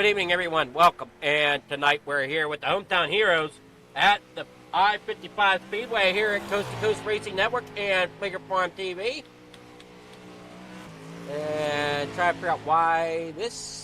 Good evening, everyone. Welcome. And tonight we're here with the Hometown Heroes at the I-55 Speedway here at Coast2Coast Racing Network and Figure Farm TV. And try to figure out why this...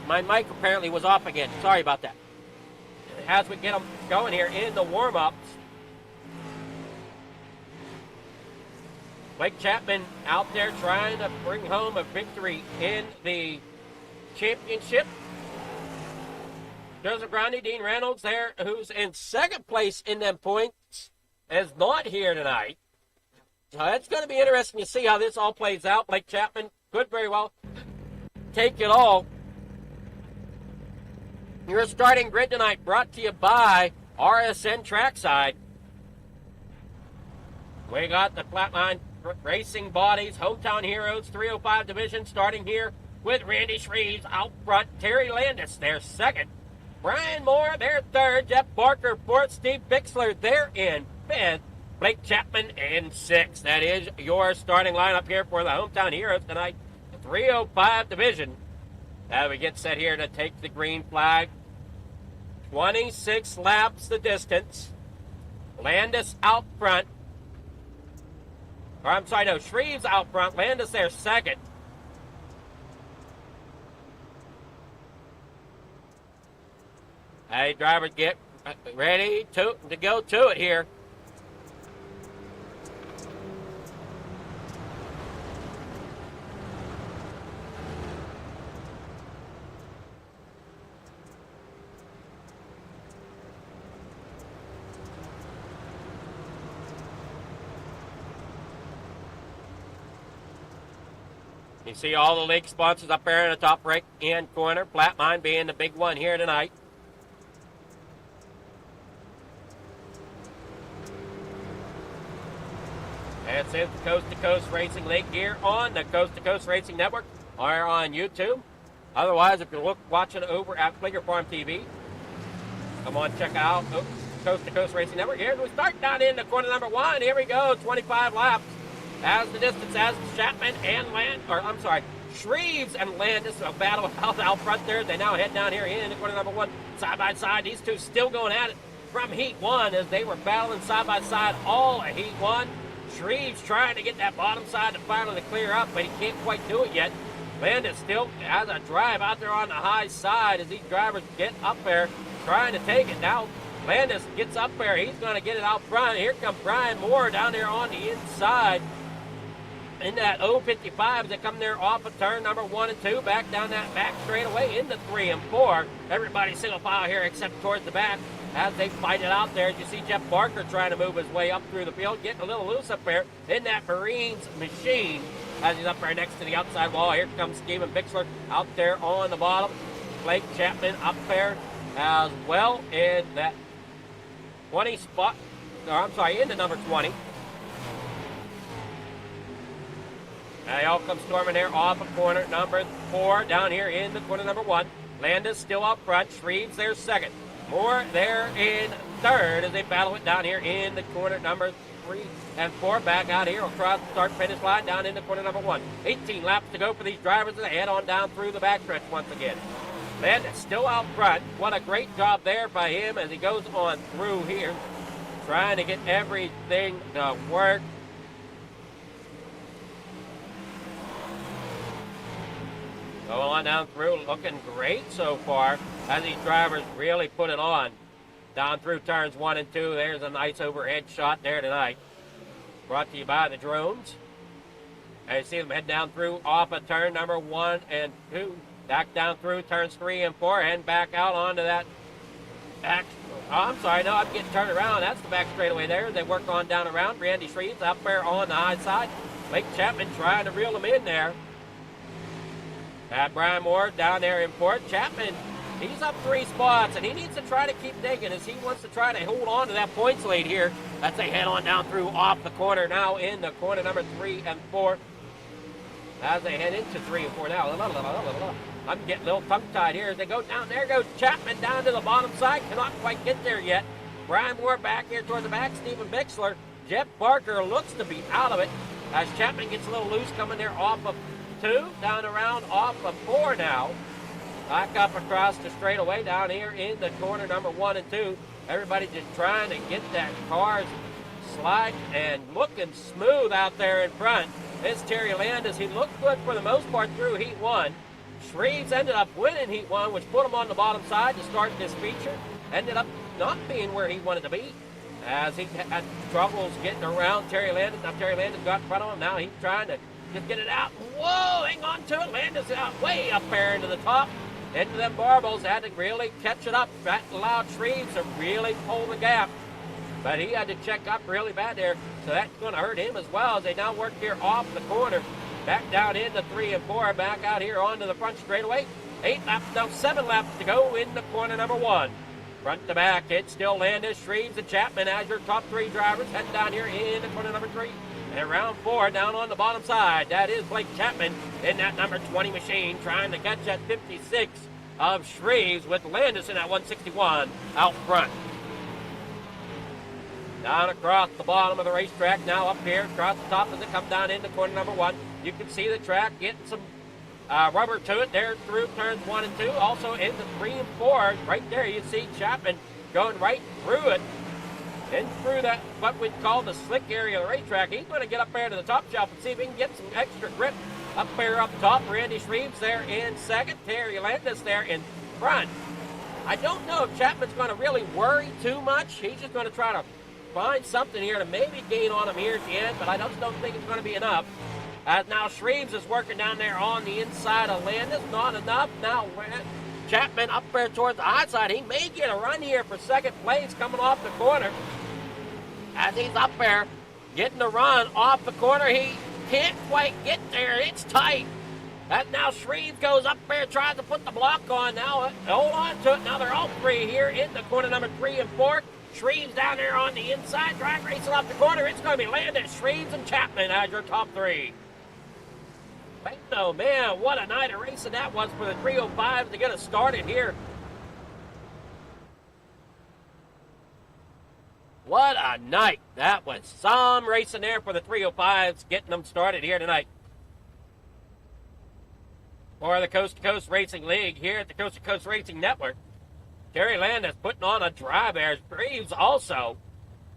my mic apparently was off again. Sorry about that. As we get them going here in the warm-ups, Blake Chapman out there trying to bring home a victory in the championship. Joseph Grundy, Dean Reynolds there, who's in second place in them points, is not here tonight. So it's going to be interesting to see how this all plays out. Blake Chapman could very well take it all. Your starting grid tonight brought to you by RSN Trackside. We got the Flatline Racing Bodies, Hometown Heroes, 305 division, starting here with Randy Shreves out front. Terry Landis, their second. Brian Moore, their third. Jeff Barker, fourth. Steve Bixler, they're in fifth. Blake Chapman in sixth. That is your starting lineup here for the Hometown Heroes tonight. The 305 division. As we get set here to take the green flag. 26 laps the distance. Landis out front. Or I'm sorry, no, Shreves out front. Landis there second. Hey, drivers, get ready to go to it here. You see all the league sponsors up there in the top right-hand corner. Flatline being the big one here tonight. And since the Coast2Coast Racing League here on the Coast2Coast Racing Network or on YouTube. Otherwise, if you're watching over at Fligger Farm TV, come on, check out Coast2Coast Racing Network. Here we start down in the corner number one. Here we go, 25 laps. As the distance as Chapman and Shreves and Landis a battle out front there. They now head down here in the corner number one, side by side. These two still going at it from heat one as they were battling side by side all of heat one. Shreves trying to get that bottom side to finally clear up, but he can't quite do it yet. Landis still has a drive out there on the high side as these drivers get up there trying to take it. Now Landis gets up there. He's going to get it out front. Here comes Brian Moore down there on the inside. In that 055, they come there off of turn number 1 and 2, back down that back straightaway into 3 and 4. Everybody single file here except towards the back as they fight it out there. You see Jeff Barker trying to move his way up through the field, getting a little loose up there in that Marines machine as he's up there next to the outside wall. Here comes Steven Bixler out there on the bottom. Blake Chapman up there as well in that 20 spot, in the number 20. They all come storming there off of corner number 4 down here in the corner number 1. Landis still up front. Shreves there second. Moore there in third as they battle it down here in the corner number 3 and 4. Back out here across the start-finish line down in the corner number 1. 18 laps to go for these drivers as they head on down through the backstretch once again. Landis still out front. What a great job there by him as he goes on through here, trying to get everything to work. Going on down through, looking great so far as these drivers really put it on. Down through turns 1 and 2, there's a nice overhead shot there tonight. Brought to you by the drones. And you see them head down through off of turn number 1 and 2. Back down through turns 3 and 4 and back out onto that back. I'm getting turned around. That's the back straightaway there. They work on down around. Randy Shreves up there on the high side. Blake Chapman trying to reel them in there. Brian Moore down there in fourth. Chapman, he's up 3 spots, and he needs to try to keep digging as he wants to try to hold on to that points lead here as they head on down through off the corner now in the corner number 3 and 4. As they head into 3 and 4 now. I'm getting a little tongue-tied here as they go down. There goes Chapman down to the bottom side. Cannot quite get there yet. Brian Moore back here toward the back. Steven Bixler. Jeff Barker looks to be out of it as Chapman gets a little loose coming there off of 2, down around off of 4 now. Back up across the straightaway down here in the corner number 1 and 2. Everybody just trying to get that car slide and looking smooth out there in front. It's Terry Landis. He looked good for the most part through heat 1. Shreves ended up winning Heat 1, which put him on the bottom side to start this feature. Ended up not being where he wanted to be, as he had troubles getting around Terry Landis. Now Terry Landis got in front of him. Now he's trying to just get it out. Whoa, hang on to it. Landis out way up there into the top. Into them barbels, had to really catch it up. That allowed Shreves to really pull the gap. But he had to check up really bad there, so that's going to hurt him as well as they now work here off the corner. Back down into 3 and 4, back out here onto the front straightaway. 7 laps to go in the corner number 1. Front to back, it's still Landis, Shreves, and Chapman as your top 3 drivers heading down here in the corner number 3. And round 4 down on the bottom side, that is Blake Chapman in that number 20 machine trying to catch that 56 of Shreves with Landis in that 161 out front. Down across the bottom of the racetrack, now up here across the top as it comes down into corner number 1. You can see the track getting some rubber to it there through turns 1 and 2. Also into 3 and 4, right there you see Chapman going right through it. And through that, what we'd call the slick area of the racetrack. He's going to get up there to the top shelf and see if he can get some extra grip up there up top. Randy Shreves there in second. Terry Landis there in front. I don't know if Chapman's going to really worry too much. He's just going to try to find something here to maybe gain on him here at the end, but I just don't think it's going to be enough. As now Shreves is working down there on the inside of Landis. Not enough. Now Chapman up there towards the high side. He may get a run here for second place coming off the corner. As he's up there getting the run off the corner, he can't quite get there. It's tight. As now Shreves goes up there, tries to put the block on. Now hold on to it. Now they're all 3 here in the corner number 3 and 4. Shreves down there on the inside, drag racing off the corner. It's going to be Landis, Shreves, and Chapman as your top 3. Oh man, what a night of racing that was for the 305 to get us started here. What a night. That was some racing there for the 305s, getting them started here tonight. For the Coast2Coast Racing League here at the Coast2Coast Racing Network. Terry Landis putting on a drive there. Shreves also.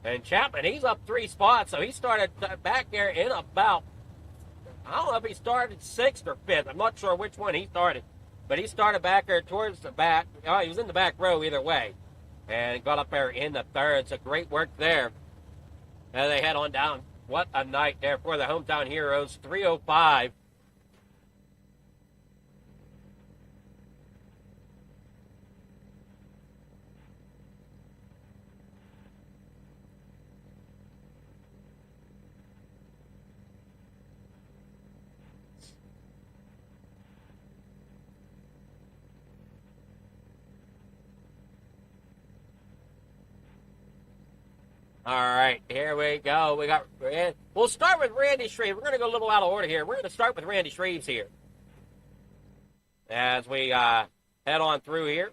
And Chapman, he's up 3 spots, so he started back there in about, I don't know if he started 6th or 5th. I'm not sure which one he started. But he started back there towards the back. Oh, he was in the back row either way. And got up there in the 3rd. So great work there. And they head on down. What a night there for the hometown heroes. 305. All right, here we go. We'll start with Randy Shreves. We're going to go a little out of order here. We're going to start with Randy Shreves here as we head on through here.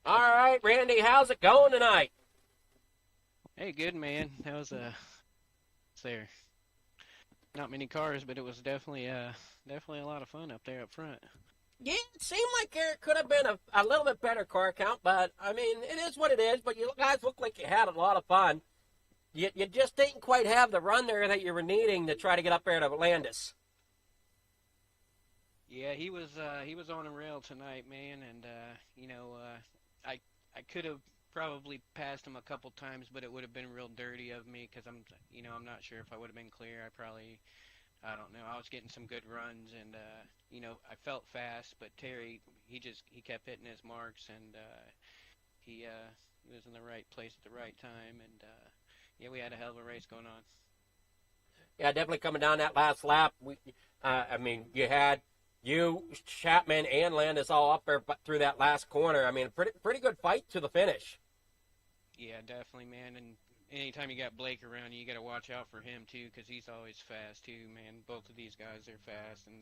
All right, Randy, how's it going tonight? Hey, good man. That was there. Not many cars, but it was definitely a lot of fun up there up front. Yeah, it seemed like there could have been a little bit better car count, but I mean, it is what it is. But you guys look like you had a lot of fun. You just didn't quite have the run there that you were needing to try to get up there to Landis. Yeah, he was on a rail tonight, man, and I could have probably passed him a couple times, but it would have been real dirty of me because I'm not sure if I would have been clear. I don't know. I was getting some good runs, and I felt fast, but Terry, he kept hitting his marks, and he was in the right place at the right time, and yeah, we had a hell of a race going on. Yeah, definitely coming down that last lap. You had Chapman and Landis all up there through that last corner. I mean, pretty good fight to the finish. Yeah, definitely, man. And anytime you got Blake around, you got to watch out for him too, because he's always fast too, man. Both of these guys are fast, and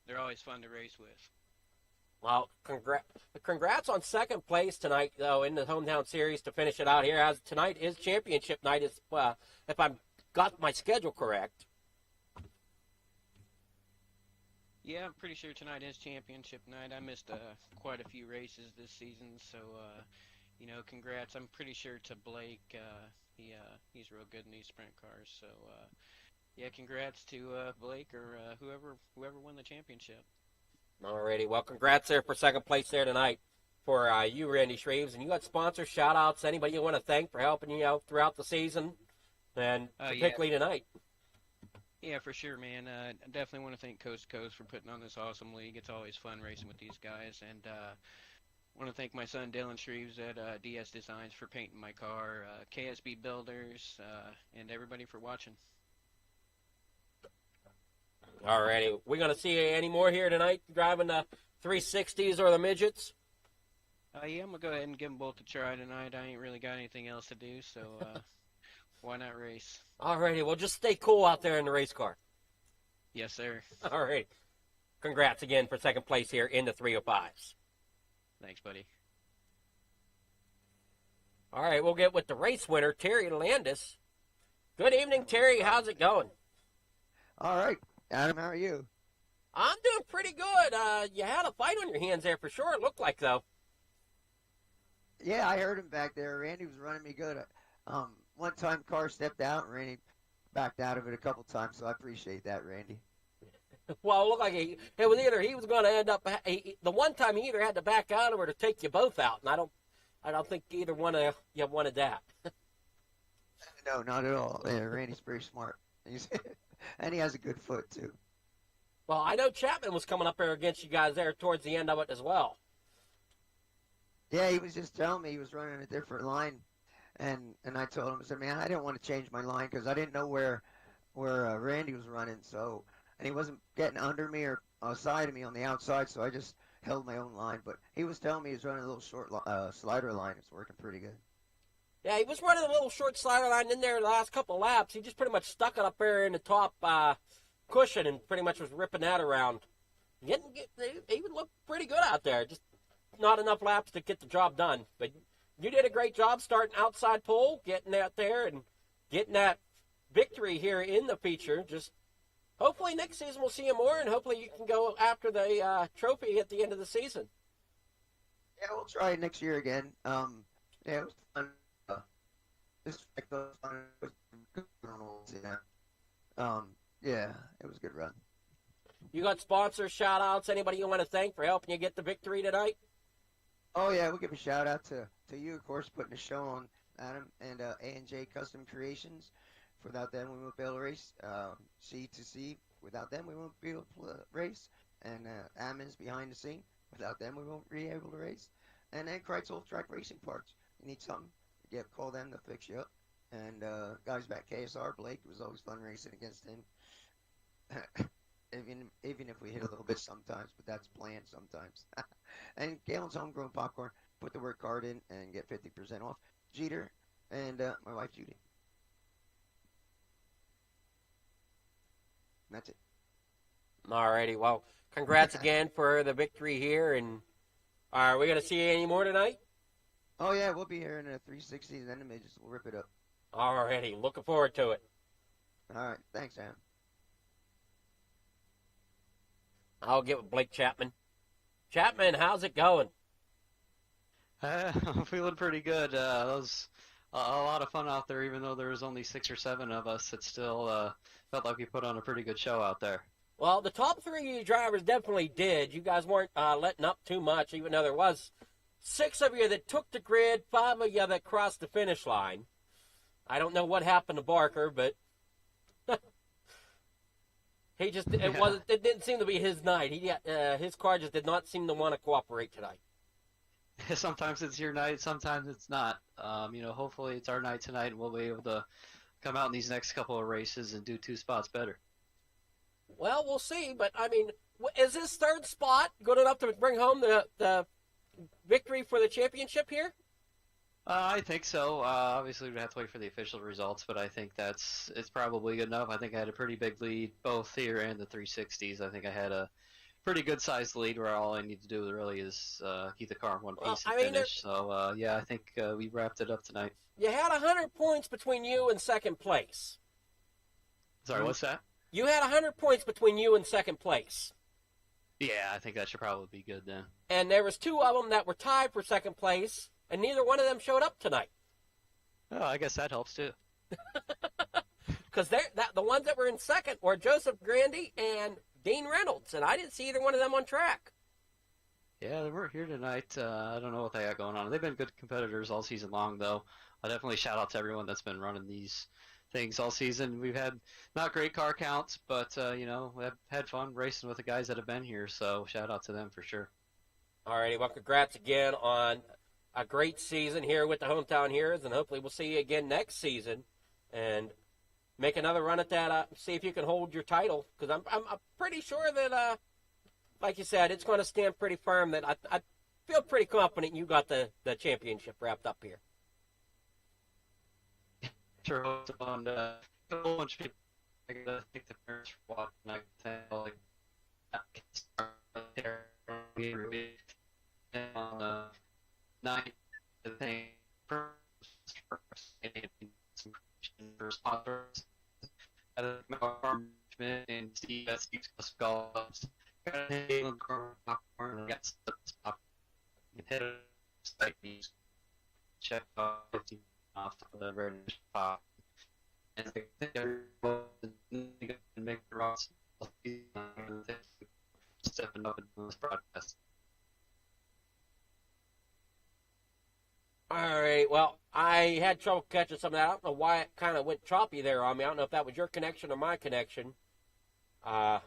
they're always fun to race with. Well, congrats on second place tonight, though, in the hometown series to finish it out here. As tonight is championship night, if I've got my schedule correct. Yeah, I'm pretty sure tonight is championship night. I missed quite a few races this season, so congrats. I'm pretty sure to Blake. He's real good in these sprint cars. So yeah, congrats to Blake or whoever won the championship. Alrighty, well, congrats there for second place there tonight for you, Randy Shreves. And you got sponsors, shout-outs, anybody you want to thank for helping you out throughout the season, and Yeah, particularly tonight. yeah, for sure, man. I definitely want to thank Coast to Coast for putting on this awesome league. It's always fun racing with these guys, and want to thank my son Dylan Shreves at DS Designs for painting my car, KSB Builders, and everybody for watching. Alrighty, we going to see you any more here tonight driving the 360s or the midgets? Yeah, I'm gonna go ahead and give them both a try tonight. I ain't really got anything else to do, so why not race? Alrighty, well, just stay cool out there in the race car. Yes, sir. Alright, congrats again for second place here in the 305s. Thanks, buddy. All right, we'll get with the race winner, Terry Landis. Good evening, Terry. How's it going? All right, Adam, how are you? I'm doing pretty good. You had a fight on your hands there for sure, it looked like, though. Yeah, I heard him back there. Randy was running me good. One time car stepped out and Randy backed out of it a couple times, so I appreciate that, Randy. Well, it looked like it was either he was going to end up the one time he either had to back out or to take you both out, and I don't think either one of you wanted that. No, not at all. Yeah, Randy's very smart. And he has a good foot too. Well, I know Chapman was coming up there against you guys there towards the end of it as well. Yeah, he was just telling me he was running a different line, and I told him, I said, man, I didn't want to change my line because I didn't know where Randy was running, so. And he wasn't getting under me or side of me on the outside, so I just held my own line. But he was telling me he was running a little short slider line. It's working pretty good. Yeah, he was running a little short slider line in there the last couple of laps. He just pretty much stuck it up there in the top cushion and pretty much was ripping that around. He would look pretty good out there. Just not enough laps to get the job done. But you did a great job starting outside pole, getting out there and getting that victory here in the feature. Just hopefully next season we'll see you more, and hopefully you can go after the trophy at the end of the season. Yeah, we'll try it next year again. Yeah, it was fun. Yeah, it was a good run. You got sponsors, shout-outs, anybody you want to thank for helping you get the victory tonight? Oh, yeah, we'll give a shout-out to you, of course, putting the show on, Adam, and A&J Custom Creations. Without them, we won't be able to race. C2C, without them, we won't be able to race. And Admin's behind the scene. Without them, we won't be able to race. And then Kreitzel Track Racing Parts. You need something, call them to fix you up. And guys back KSR, Blake, it was always fun racing against him. even if we hit a little bit sometimes, but that's planned sometimes. And Galen's Homegrown Popcorn, put the word card in and get 50% off. Jeter and my wife Judy. That's it. Alrighty, well, congrats again for the victory here, and are we going to see you any more tonight? Oh, yeah, we'll be here in the 360s and the midgets. We'll rip it up. Alrighty, looking forward to it. All right, thanks, Sam. I'll get with Blake Chapman. Chapman, how's it going? I'm feeling pretty good. It was a lot of fun out there, even though there was only 6 or 7 of us. It still felt like we put on a pretty good show out there. Well, the top 3 of you drivers definitely did. You guys weren't letting up too much, even though there was 6 of you that took the grid, 5 of you that crossed the finish line. I don't know what happened to Barker, but it didn't seem to be his night. His car just did not seem to want to cooperate tonight. Sometimes it's your night, sometimes it's not. Hopefully it's our night tonight, and we'll be able to come out in these next couple of races and do 2 spots better. Well, we'll see, but I mean, is this 3rd spot good enough to bring home the victory for the championship here? I think so. Obviously, we'd have to wait for the official results, but I think it's probably good enough. I think I had a pretty big lead both here and the 360s. I think I had a pretty good sized lead where all I need to do really is keep the car in one piece and finish. So, yeah, I think we wrapped it up tonight. You had 100 points between you and second place. Sorry, what's that? You had 100 points between you and second place. Yeah, I think that should probably be good then. And there was 2 of them that were tied for second place, and neither one of them showed up tonight. Oh, I guess that helps too. Because the ones that were in second were Joseph Grandy and Dean Reynolds, and I didn't see either one of them on track. Yeah, they weren't here tonight. I don't know what they got going on. They've been good competitors all season long, though. I'll definitely shout out to everyone that's been running these things all season. We've had not great car counts, but we have had fun racing with the guys that have been here, so shout out to them for sure. Alrighty, well, congrats again on a great season here with the Hometown Heroes, and hopefully we'll see you again next season and make another run at that. See if you can hold your title, because I'm pretty sure that, like you said, it's going to stand pretty firm. That I feel pretty confident you got the championship wrapped up here. Sure, and a whole bunch of people. I gotta thank the parents for watching. I can tell, like, and on the night, the thing for sponsors, and Steve's golf. Got check off 15 off the very top, and I think everyone can make the routes. Stepping up in this broadcast. All right, well, I had trouble catching some of that. I don't know why it kind of went choppy there on me. I don't know if that was your connection or my connection. But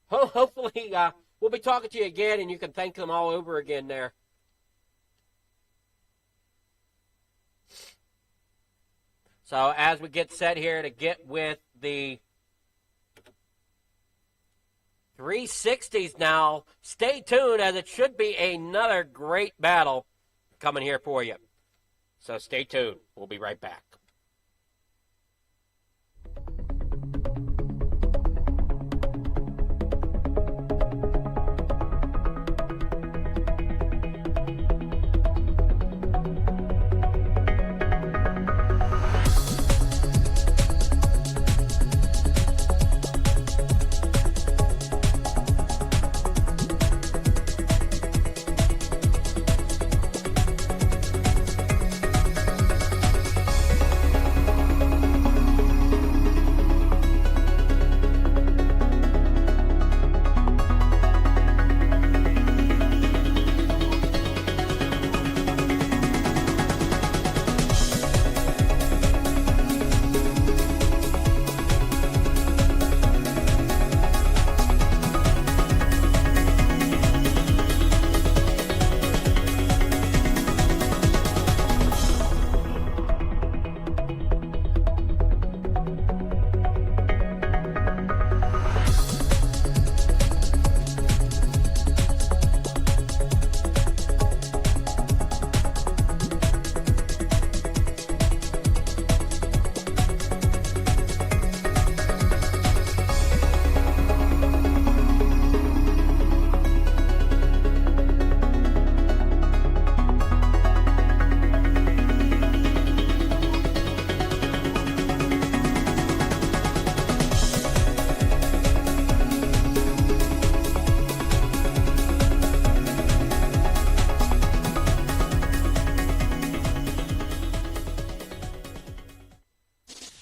hopefully we'll be talking to you again, and you can thank them all over again there. So as we get set here to get with the 360s now, stay tuned, as it should be another great battle coming here for you. So stay tuned. We'll be right back.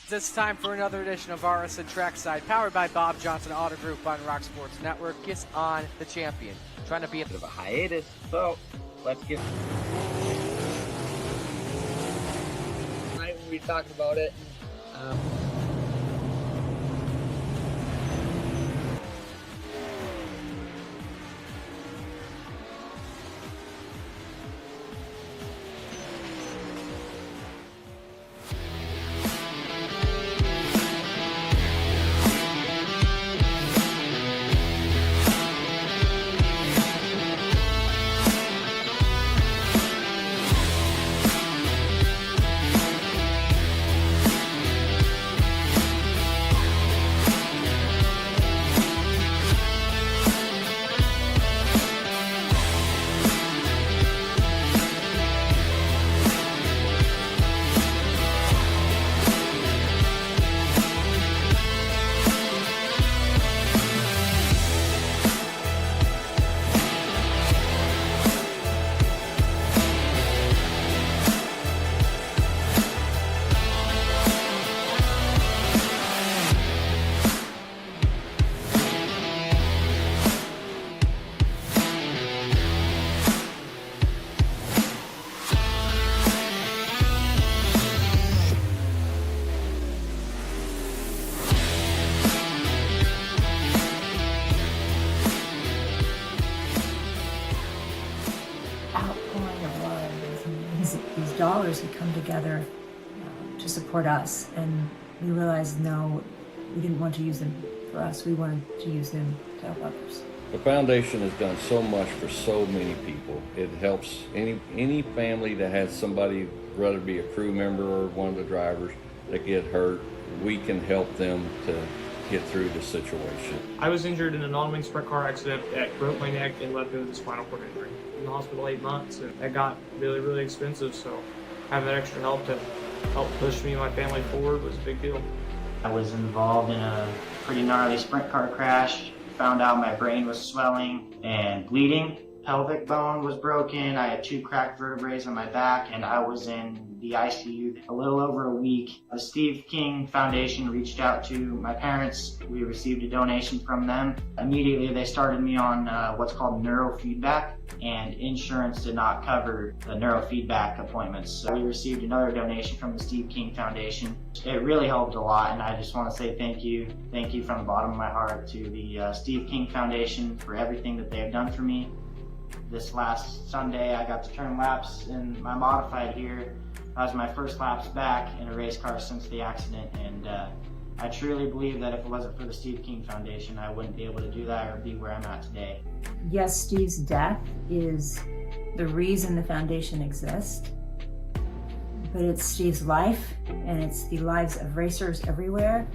It's time for another edition of RSN Trackside, powered by Bob Johnson Auto Group on Rock Sports Network. Gets on the champion, trying to be a bit of a hiatus. So let's get. Tonight we'll be talking about it. together to support us. And we realized, no, we didn't want to use them for us. We wanted to use them to help others. The foundation has done so much for so many people. It helps any family that has somebody, whether it be a crew member or one of the drivers, that get hurt. We can help them to get through the situation. I was injured in a non-wing sprint car accident that broke my neck and left me with a spinal cord injury. In the hospital 8 months, and that got really, really expensive. So having that extra help to help push me and my family forward was a big deal. I was involved in a pretty gnarly sprint car crash. Found out my brain was swelling and bleeding. Pelvic bone was broken. I had 2 cracked vertebrae on my back, and I was in the ICU a little over a week. The Steve King Foundation reached out to my parents. We received a donation from them. Immediately, they started me on what's called neurofeedback, and insurance did not cover the neurofeedback appointments. So we received another donation from the Steve King Foundation. It really helped a lot, and I just want to say thank you. Thank you from the bottom of my heart to the Steve King Foundation for everything that they have done for me. This last Sunday, I got to turn laps in my modified here. That was my first laps back in a race car since the accident, and I truly believe that if it wasn't for the Steve King Foundation, I wouldn't be able to do that or be where I'm at today. Yes, Steve's death is the reason the foundation exists, but it's Steve's life, and it's the lives of racers everywhere,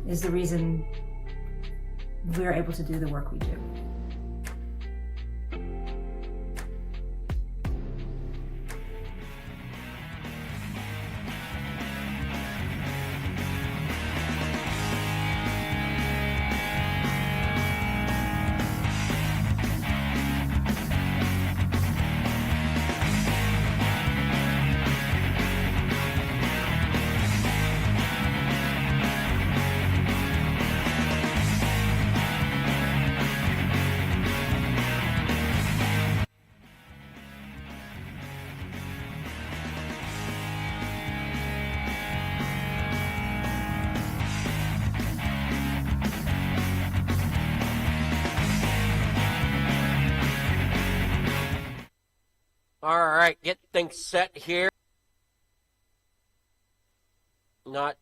is the reason we're able to do the work we do. All right, get things set here. Not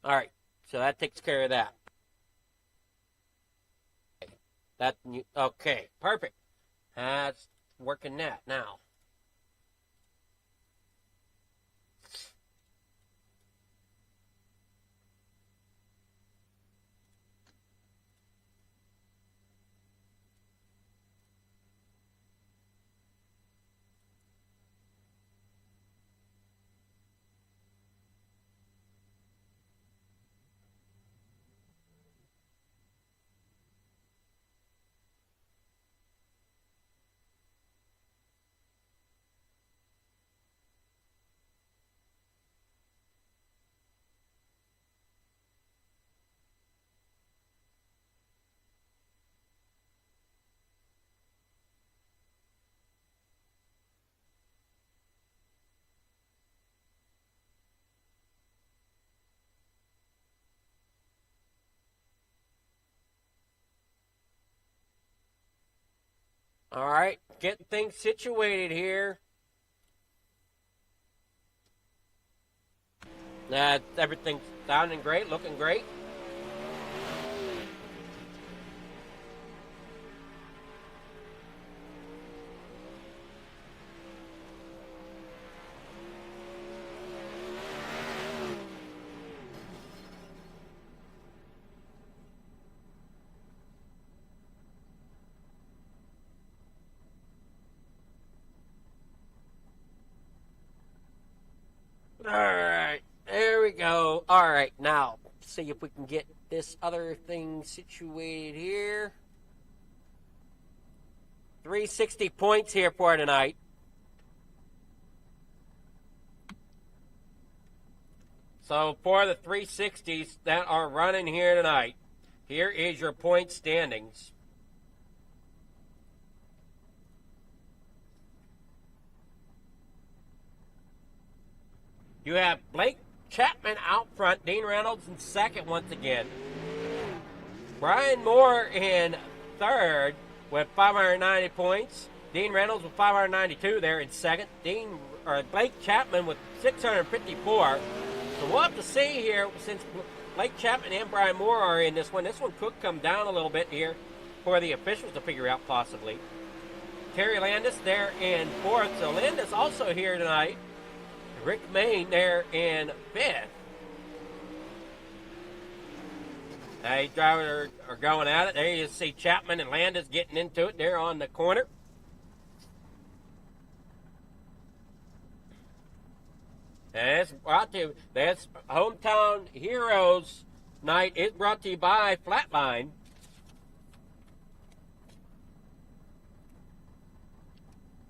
all right, so that takes care of that. Okay, perfect. That's working that now. All right, getting things situated here. Everything's sounding great, looking great. right, now, see if we can get this other thing situated here. 360 points here for tonight. So for the 360s that are running here tonight, here is your point standings. You have Blake Chapman out front, Dean Reynolds in second once again. Brian Moore in third with 590 points. Dean Reynolds with 592 there in second. Blake Chapman with 654. So we'll have to see here, since Blake Chapman and Brian Moore are in this one. This one could come down a little bit here for the officials to figure out possibly. Terry Landis there in fourth. So Landis also here tonight. Rick Main there in fifth. These drivers are going at it. There you see Chapman and Landis getting into it there on the corner. And it's brought to you, this Hometown Heroes night is brought to you by Flatline.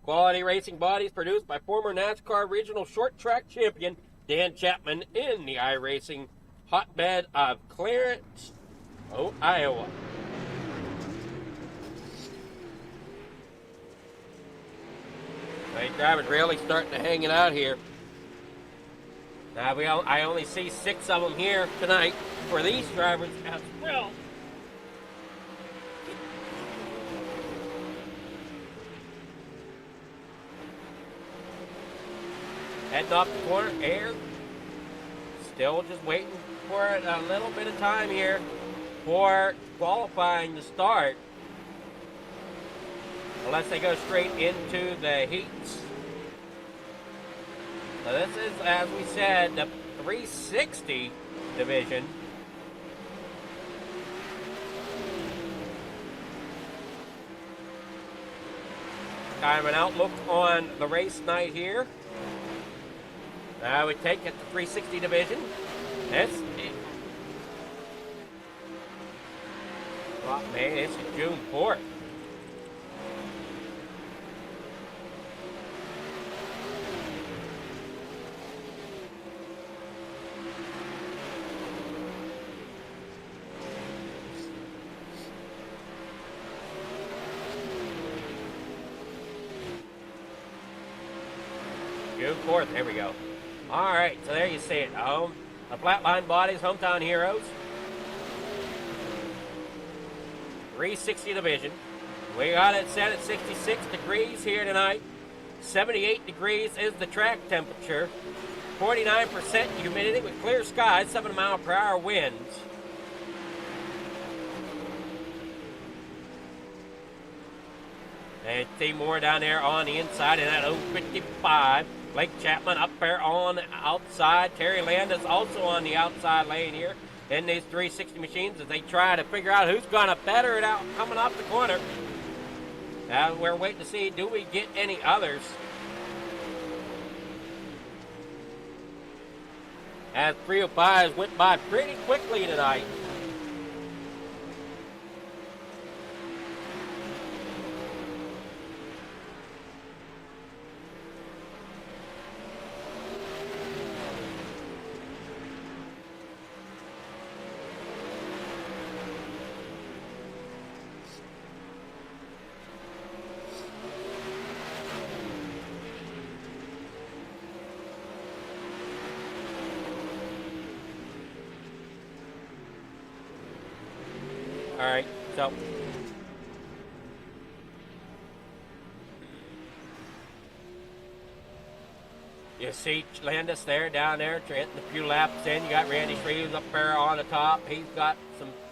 Quality racing bodies produced by former NASCAR regional short track champion Dan Chapman in the iRacing hotbed of Clarence, Iowa. These drivers really starting to hang it out here. Now I only see 6 of them here tonight for these drivers as well. Heading off the corner, air. Still just waiting for a little bit of time here for qualifying to start. Unless they go straight into the heats. So this is, as we said, the 360 division. Kind of an outlook on the race night here. We take it the 360 division. Oh man, it's June 4th. June 4th, there we go. All right, so there you see it. The Flatline Bodies, Hometown Heroes. 360 division. We got it set at 66 degrees here tonight. 78 degrees is the track temperature. 49% humidity with clear skies, 7-mile-per-hour winds. And see more down there on the inside in that 055. Blake Chapman up there on the outside. Terry Landis also on the outside lane here in these 360 machines as they try to figure out who's going to better it out coming off the corner. Now we're waiting to see, do we get any others? As 305s went by pretty quickly tonight. All right, so you see Landis there, down there, getting a few laps in. You got Randy Shreves up there on the top. He's got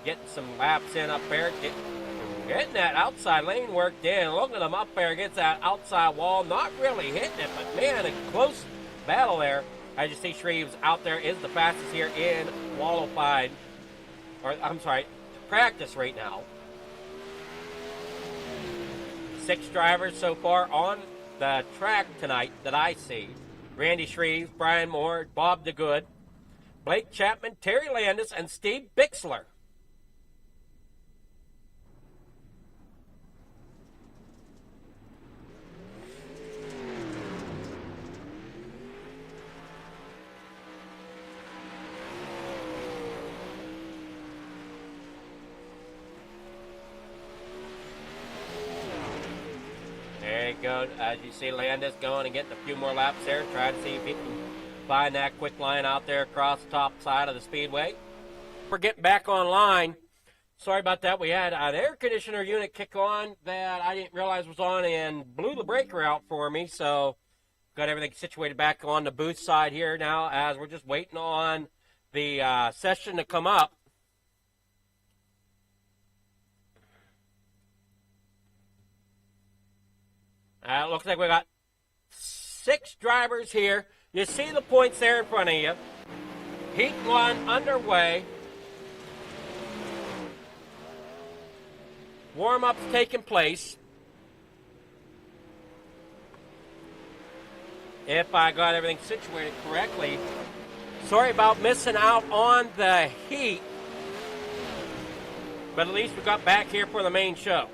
getting some laps in up there, getting that outside lane worked in. Look at him up there against that outside wall, not really hitting it, but man, a close battle there. As you see, Shreves out there is the fastest here in qualified, or I'm sorry, practice right now. 6 drivers so far on the track tonight that I see. Randy Shreves, Brian Moore, Bob DeGood, Blake Chapman, Terry Landis, and Steve Bixler. There you go. As you see Landis going and getting a few more laps there. Try to see if he can find that quick line out there across the top side of the speedway. We're getting back online. Sorry about that. We had an air conditioner unit kick on that I didn't realize was on and blew the breaker out for me. So got everything situated back on the booth side here now as we're just waiting on the session to come up. It looks like we got 6 drivers here. You see the points there in front of you. Heat 1 underway. Warm-up's taking place. If I got everything situated correctly. Sorry about missing out on the heat. But at least we got back here for the main show.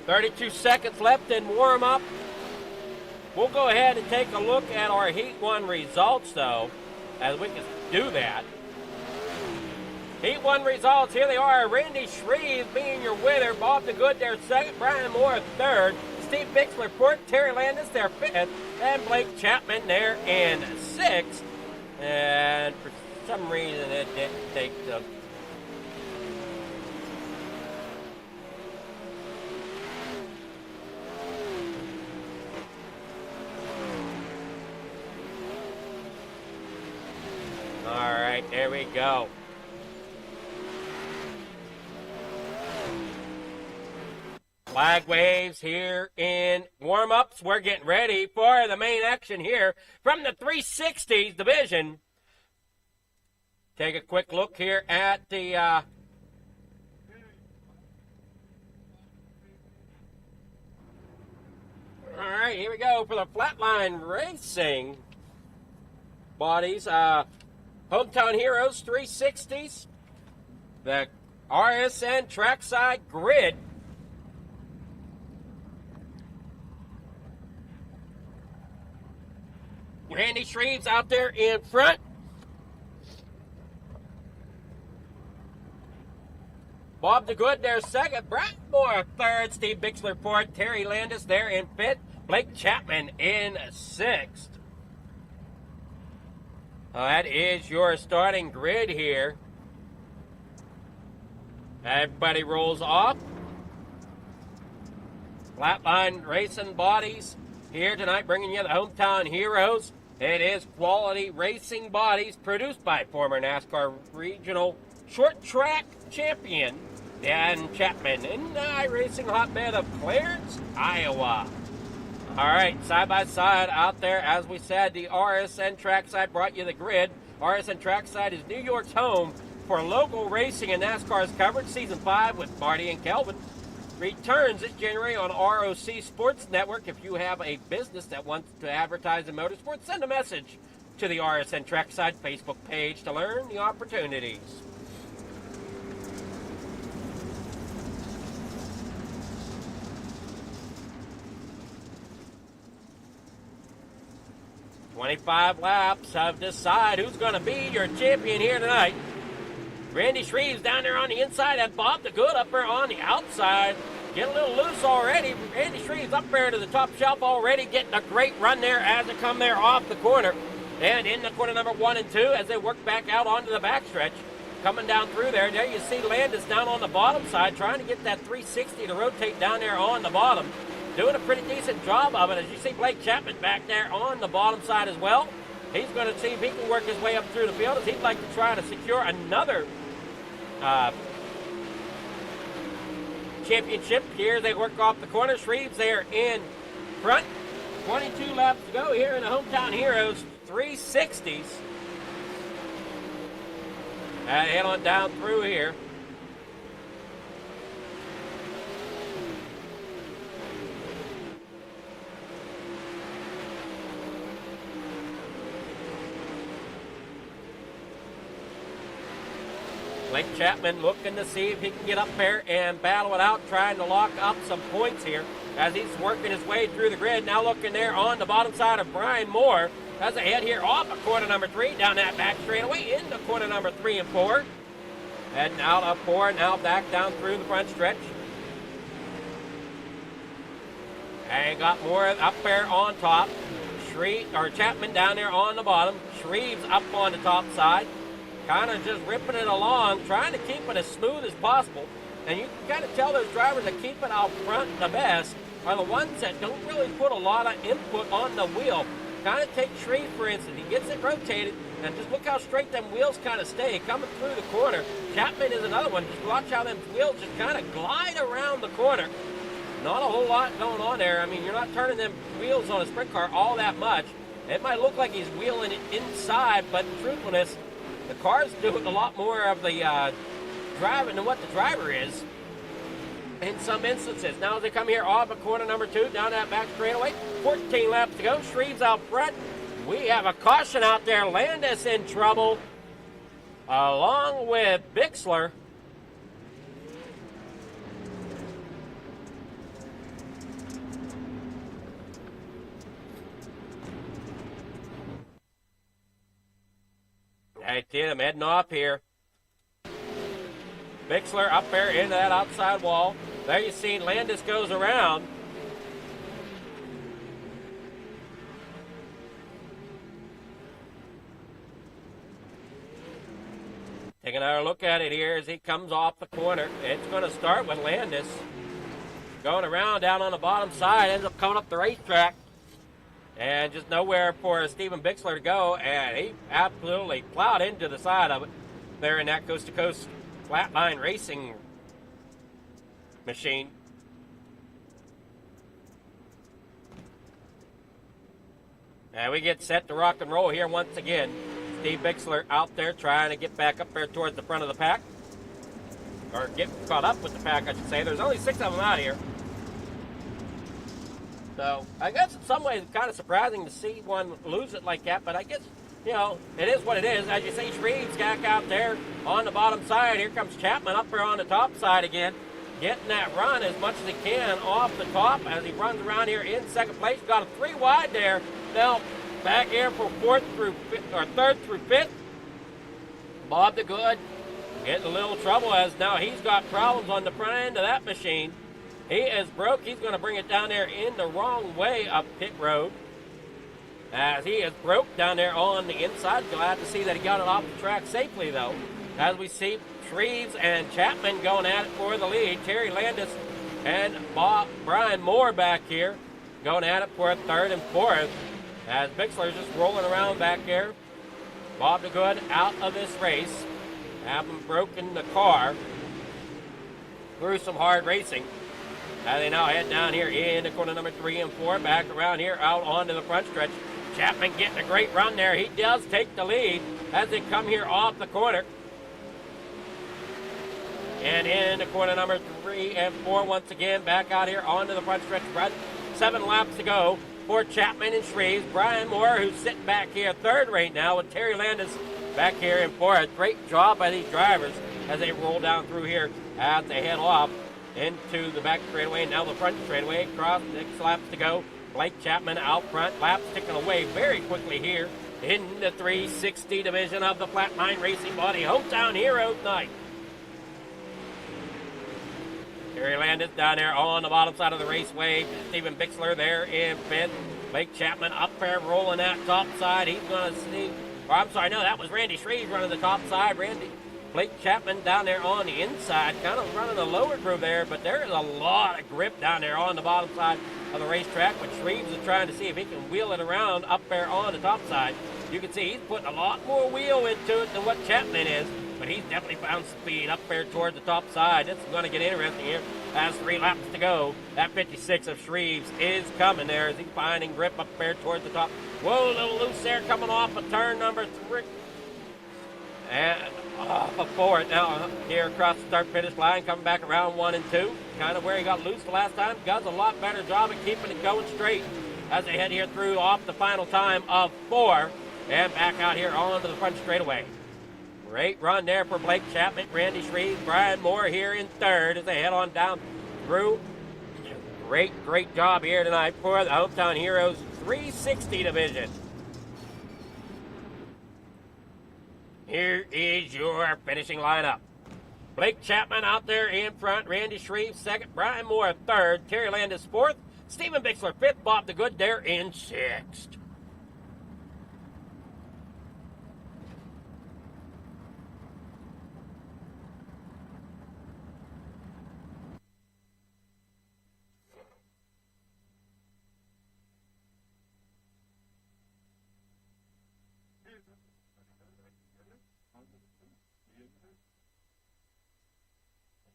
.32 seconds left in warm-up. We'll go ahead and take a look at our Heat 1 results, though, as we can do that. Heat 1 results, here they are. Randy Shreve being your winner. Bob DeGood there second. Brian Moore third. Steve Bixler fourth. Terry Landis there fifth. And Blake Chapman there in sixth. And for some reason it didn't take the... All right, there we go. Flag waves here in warm-ups. We're getting ready for the main action here from the 360s division. Take a quick look here at the all right, here we go for the Flatline Racing bodies. Hometown Heroes 360s, the RSN Trackside Grid. Randy Shreve's out there in front. Bob DeGood there second. Brett Moore third. Steve Bixler fourth. Terry Landis there in fifth. Blake Chapman in sixth. That is your starting grid here. Everybody rolls off. Flatline Racing Bodies here tonight, bringing you the Hometown Heroes. It is quality racing bodies produced by former NASCAR Regional Short Track Champion Dan Chapman in the iRacing hotbed of Clarence, Iowa. All right, side by side out there, as we said, the RSN Trackside brought you the grid. RSN Trackside is New York's home for local racing and NASCAR's coverage. Season 5 with Marty and Kelvin returns this January on ROC Sports Network. If you have a business that wants to advertise in motorsports, send a message to the RSN Trackside Facebook page to learn the opportunities. "25 laps have decided who's going to be your champion here tonight. Randy Shreve's down there on the inside and Bob DeGood up there on the outside. Get a little loose already. Randy Shreve's up there to the top shelf already, getting a great run there as they come there off the corner. And in the corner number 1 and 2 as they work back out onto the backstretch. Coming down through there. There you see Landis down on the bottom side trying to get that 360 to rotate down there on the bottom. Doing a pretty decent job of it. As you see Blake Chapman back there on the bottom side as well. He's going to see if he can work his way up through the field as he'd like to try to secure another championship. Here they work off the corner. Shreve's there in front. 22 laps to go here in the Hometown Heroes 360s. And head on down through here. Blake Chapman looking to see if he can get up there and battle it out, trying to lock up some points here as he's working his way through the grid. Now looking there on the bottom side of Brian Moore as they head here off of corner number 3, down that back straightaway into corner number 3 and 4. Heading out of 4, now back down through the front stretch. And got Moore up there on top. Chapman down there on the bottom. Shreves up on the top side. Kind of just ripping it along, trying to keep it as smooth as possible. And you can kind of tell those drivers that keep it out front the best are the ones that don't really put a lot of input on the wheel. Kind of take Shreve, for instance. He gets it rotated, and just look how straight them wheels kind of stay coming through the corner. Chapman is another one. Just watch how them wheels just kind of glide around the corner. Not a whole lot going on there. I mean, you're not turning them wheels on a sprint car all that much. It might look like he's wheeling it inside, but in truthfulness, the car's doing a lot more of the driving than what the driver is in some instances. Now as they come here off of corner number 2, down that back straightaway, 14 laps to go. Shreves out front. We have a caution out there. Landis in trouble, along with Bixler. I see them heading off here. Bixler up there into that outside wall. There you see Landis goes around. Take another look at it here as he comes off the corner. It's going to start with Landis going around down on the bottom side, ends up coming up the racetrack. And just nowhere for Stephen Bixler to go, and he absolutely plowed into the side of it there in that coast-to-coast flatline racing machine. And we get set to rock and roll here once again. Steve Bixler out there trying to get back up there towards the front of the pack. Or get caught up with the pack, I should say. There's only 6 of them out here. So, I guess in some ways it's kind of surprising to see one lose it like that, but I guess, you know, it is what it is. As you see, Shreves back out there on the bottom side. Here comes Chapman up there on the top side again, getting that run as much as he can off the top as he runs around here in second place. Got a 3 wide there. Now, back here for 3rd through 5th. Bob the Good getting a little trouble as now he's got problems on the front end of that machine. He is broke. He's going to bring it down there in the wrong way up pit road. As he is broke down there on the inside. Glad to see that he got it off the track safely, though. As we see Shreves and Chapman going at it for the lead. Terry Landis and Brian Moore back here going at it for 3rd and 4th. As Bixler's just rolling around back there. Bob the Good out of this race. Having broken the car through some hard racing. As they now head down here into corner number 3 and 4, back around here out onto the front stretch. Chapman getting a great run there. He does take the lead as they come here off the corner. And into corner number 3 and 4 once again, back out here onto the front stretch. 7 laps to go for Chapman and Shreves. Brian Moore, who's sitting back here 3rd right now, with Terry Landis back here in 4th. Great job by these drivers as they roll down through here as they head off into the back straightaway, now the front straightaway, across 6 laps to go. Blake Chapman out front, laps ticking away very quickly here in the 360 division of the Flatline Racing Body Hometown Heroes night. Terry Landis down there on the bottom side of the raceway. Stephen Bixler there in 5th. Blake Chapman up there rolling that top side. He's going to see, or I'm sorry, no, that was Randy Shreves running the top side. Blake Chapman down there on the inside, kind of running the lower groove there, but there is a lot of grip down there on the bottom side of the racetrack, but Shreves is trying to see if he can wheel it around up there on the top side. You can see he's putting a lot more wheel into it than what Chapman is, but he's definitely found speed up there towards the top side. It's going to get interesting here Has 3 laps to go. That 56 of Shreves is coming there as he's finding grip up there towards the top. Whoa, a little loose there coming off of turn number 3. And off of 4 now here across the start finish line, coming back around 1 and 2. Kind of where he got loose the last time. Does a lot better job at keeping it going straight as they head here through off the final time of 4 and back out here onto the front straightaway. Great run there for Blake Chapman, Randy Shreve, Brian Moore here in third as they head on down through. Great job here tonight for the Hometown Heroes 360 division. Here is your finishing lineup. Blake Chapman out there in front, Randy Shreve second, Brian Moore third, Terry Landis fourth, Stephen Bixler fifth, Bob the Good there in sixth.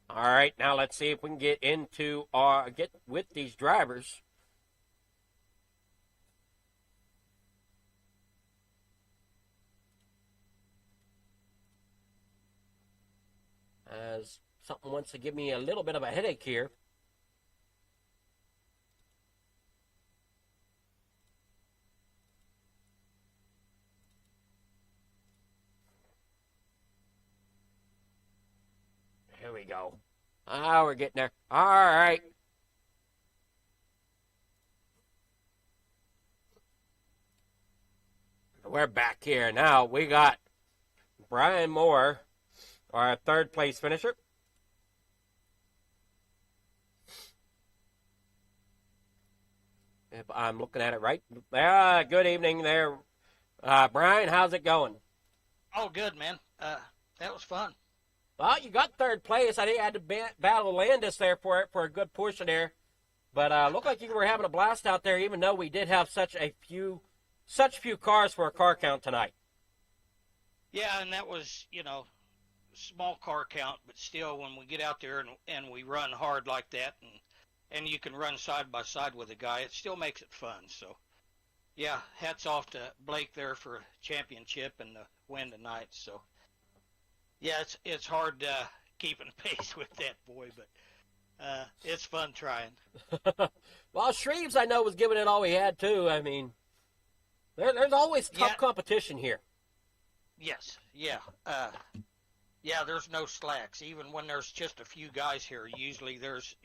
All right, now let's see if we can get with these drivers. As something wants to give me a little bit of a headache here. Here we go. Ah, we're getting there. All right. We're back here now. We got Brian Moore, our third place finisher. If I'm looking at it right. Good evening there. Brian, how's it going? Oh, good, man. That was fun. Well, you got third place. I think I had to battle Landis there for a good portion there. But looked like you were having a blast out there, even though we did have such few cars for a car count tonight. Yeah, and that was, small car count, but still when we get out there and we run hard like that and you can run side by side with a guy, it still makes it fun. So, yeah, hats off to Blake there for a championship and the win tonight. So, yeah, it's hard keeping pace with that boy, but it's fun trying. Well, Shreves, I know, was giving it all he had, too. I mean, there's always tough competition here. Yes, yeah. Yeah, there's no slacks. Even when there's just a few guys here, usually there's,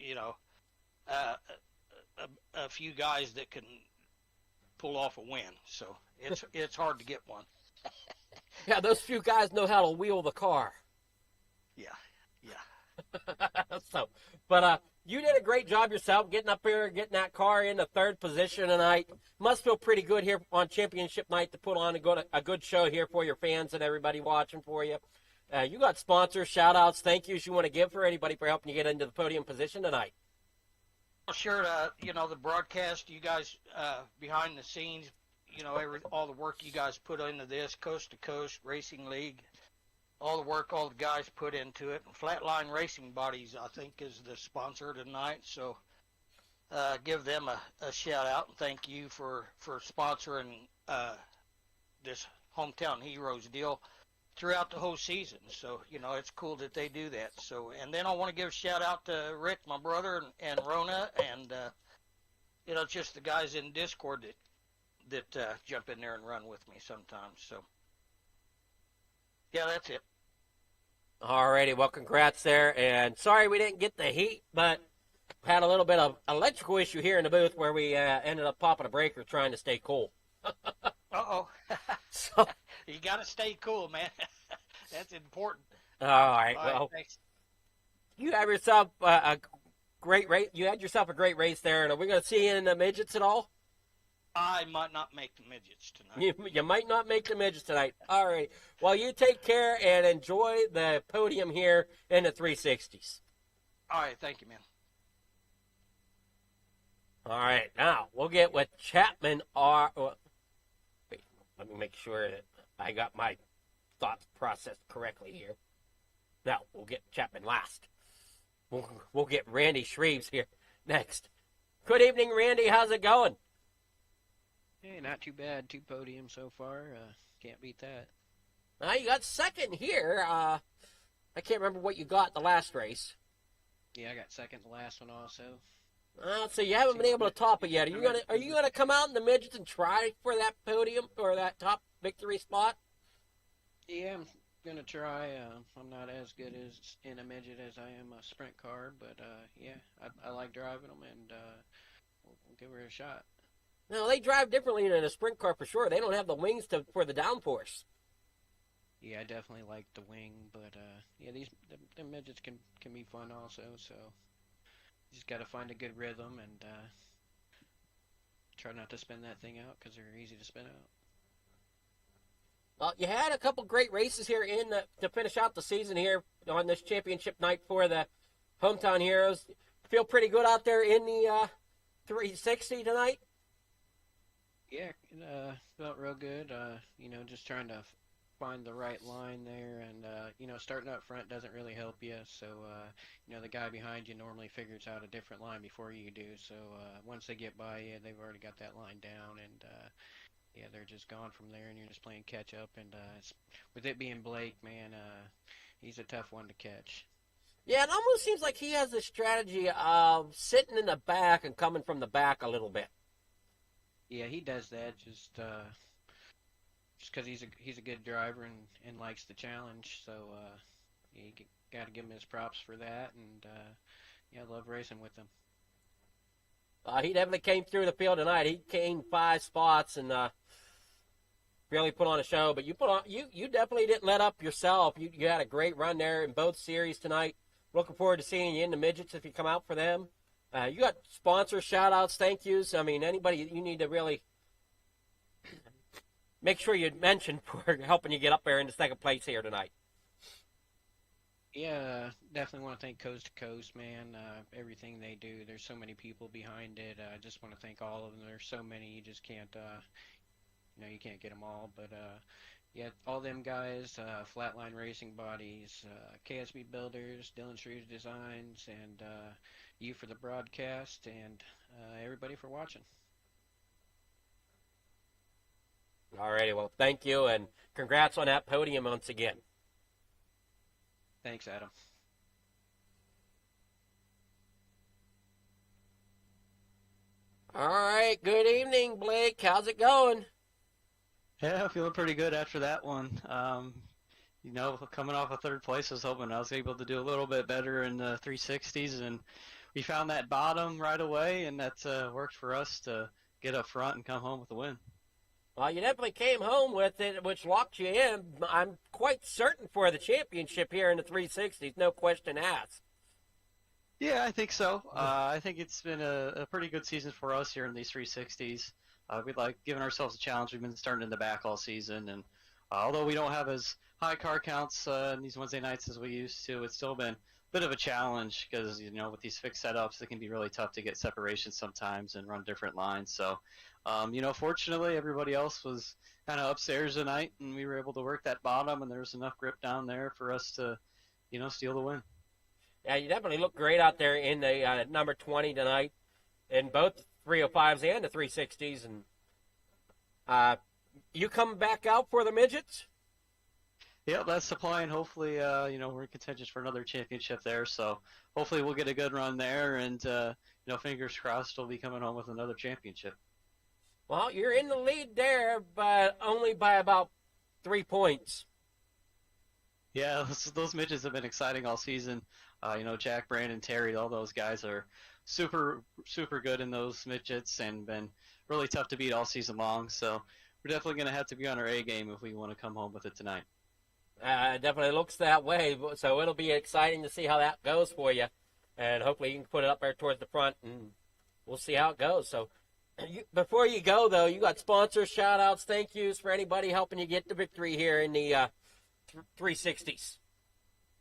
a few guys that can pull off a win. So it's hard to get one. Yeah, those few guys know how to wheel the car. Yeah. But you did a great job yourself getting up here, getting that car into third position tonight. Must feel pretty good here on championship night to put on a good show here for your fans and everybody watching for you. You got sponsors, shout-outs, thank yous you want to give for anybody for helping you get into the podium position tonight. Well, sure, the broadcast, you guys behind the scenes, all the work you guys put into this, Coast2Coast Racing League, all the work all the guys put into it. Flatline Racing Bodies, I think, is the sponsor tonight, so give them a shout-out and thank you for sponsoring this Hometown Heroes deal throughout the whole season. So, it's cool that they do that. So, and then I want to give a shout-out to Rick, my brother, and Rona, and, just the guys in Discord that jump in there and run with me sometimes. So, yeah, that's it. Alrighty, well, congrats there. And sorry we didn't get the heat, but had a little bit of electrical issue here in the booth where we ended up popping a breaker trying to stay cool. Uh-oh. So, you got to stay cool, man. That's important. All right, well, thanks. You have yourself a great race. You had yourself a great race there. And are we going to see you in the midgets at all? I might not make the midgets tonight. You might not make the midgets tonight. All right. Well, you take care and enjoy the podium here in the 360s. All right. Thank you, man. All right. Now, we'll get with Chapman. Wait, let me make sure that I got my thoughts processed correctly here. Now, we'll get Chapman last. We'll get Randy Shreves here next. Good evening, Randy. How's it going? Hey, not too bad. 2 podiums so far. Can't beat that. You got second here. I can't remember what you got the last race. Yeah, I got second the last one also. So you haven't been able to top it yet. Are you gonna come out in the midgets and try for that podium or that top victory spot? Yeah, I'm gonna try. I'm not as good as in a midget as I am a sprint car, but yeah, I like driving them, and we'll give her a shot. No, they drive differently than a sprint car for sure. They don't have the wings for the downforce. Yeah, I definitely like the wing, but yeah, the midgets can be fun also. So you just got to find a good rhythm and try not to spin that thing out because they're easy to spin out. Well, you had a couple great races here to finish out the season here on this championship night for the Hometown Heroes. Feel pretty good out there in the 360 tonight? Yeah, felt real good. Just trying to find the right line there, and starting up front doesn't really help you. So the guy behind you normally figures out a different line before you do. So once they get by you, they've already got that line down, and yeah, they're just gone from there, and you're just playing catch up. And with it being Blake, man, he's a tough one to catch. Yeah, it almost seems like he has the strategy of sitting in the back and coming from the back a little bit. Yeah, he does that just because he's a good driver and likes the challenge. So you got to give him his props for that, and yeah, I love racing with him. He definitely came through the field tonight. He came 5 spots and really put on a show. But you definitely didn't let up yourself. You had a great run there in both series tonight. Looking forward to seeing you in the midgets if you come out for them. You got sponsors, shout-outs, thank yous. I mean, anybody you need to really make sure you mention for helping you get up there in the second place here tonight. Yeah, definitely want to thank Coast to Coast, man. Everything they do, there's so many people behind it. I just want to thank all of them. There's so many, you just can't, you can't get them all. But yeah, all them guys, Flatline Racing Bodies, KSB Builders, Dylan Shrews Designs, and you for the broadcast, and everybody for watching. Alrighty, well, thank you, and congrats on that podium once again. Thanks, Adam. All right, good evening, Blake. How's it going? Yeah, feeling pretty good after that one. Coming off of third place, I was hoping I was able to do a little bit better in the 360s, and we found that bottom right away, and that worked for us to get up front and come home with a win. Well, you definitely came home with it, which locked you in. I'm quite certain for the championship here in the 360s, no question asked. Yeah, I think so. I think it's been a pretty good season for us here in these 360s. We like giving ourselves a challenge. We've been starting in the back all season, and although we don't have as high car counts in these Wednesday nights as we used to, it's still been a bit of a challenge because, with these fixed setups, it can be really tough to get separation sometimes and run different lines. So, fortunately, everybody else was kind of upstairs tonight, and we were able to work that bottom, and there was enough grip down there for us to, steal the win. Yeah, you definitely look great out there in the number 20 tonight in both 305s and the 360s. And you come back out for the midgets? Yeah, that's the plan. Hopefully, we're in contention for another championship there. So hopefully we'll get a good run there, and fingers crossed we'll be coming home with another championship. Well, you're in the lead there, but only by about 3 points. Yeah, those midgets have been exciting all season. Jack, Brandon, Terry, all those guys are super, super good in those midgets and been really tough to beat all season long. So we're definitely going to have to be on our A game if we want to come home with it tonight. Definitely looks that way. So it'll be exciting to see how that goes for you. And hopefully you can put it up there towards the front, and we'll see how it goes. So before you go, though, you got sponsors, shout-outs, thank yous for anybody helping you get the victory here in the 360s.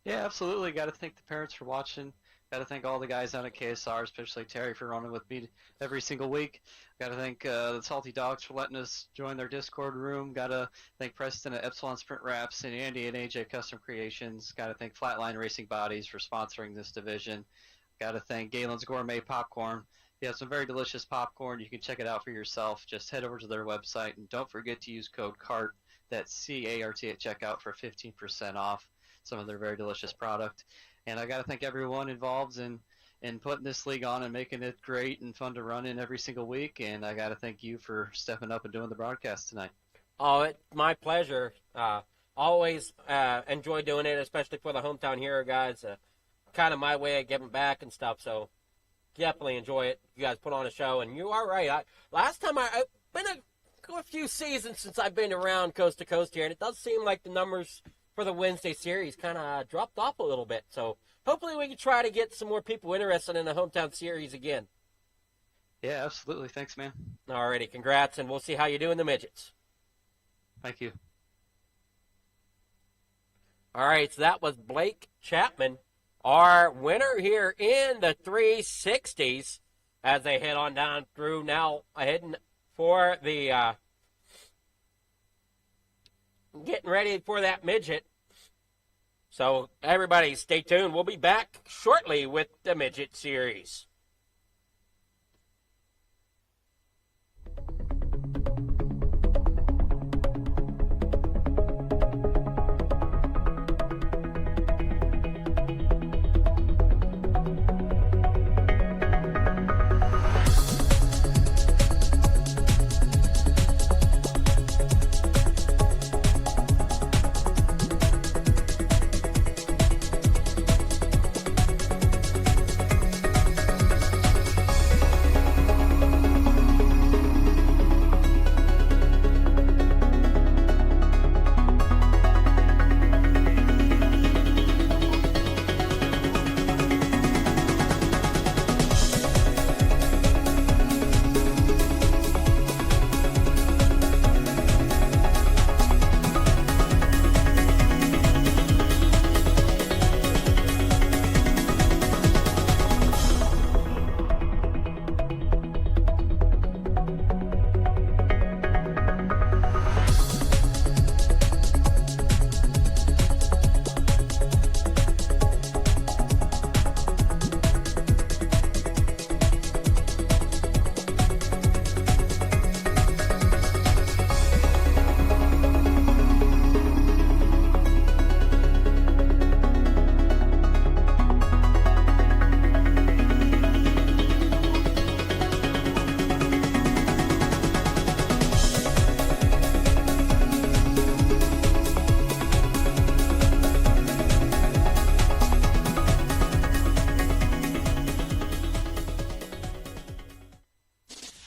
Yeah, absolutely. Got to thank the parents for watching. Got to thank all the guys down at KSR, especially Terry for running with me every single week. Got to thank the Salty Dogs for letting us join their Discord room. Got to thank Preston at Epsilon Sprint Wraps and Andy at AJ Custom Creations. Got to thank Flatline Racing Bodies for sponsoring this division. Got to thank Galen's Gourmet Popcorn. They have some very delicious popcorn. You can check it out for yourself. Just head over to their website, and don't forget to use code CART, that's C-A-R-T, at checkout for 15% off some of their very delicious product. And I got to thank everyone involved in putting this league on and making it great and fun to run in every single week. And I got to thank you for stepping up and doing the broadcast tonight. Oh, it's my pleasure. Always enjoy doing it, especially for the Hometown Hero guys. Kind of my way of giving back and stuff. So definitely enjoy it. You guys put on a show, and you are right. Last time I've been a few seasons since I've been around Coast to Coast here, and it does seem like the numbers for the Wednesday series kind of dropped off a little bit. So hopefully we can try to get some more people interested in the Hometown series again. Yeah, absolutely. Thanks, man. Alrighty, congrats, and we'll see how you do in the midgets. Thank you. All right, so that was Blake Chapman, our winner here in the 360s, as they head on down through now, heading for the getting ready for that midget. So everybody stay tuned. We'll be back shortly with the midget series.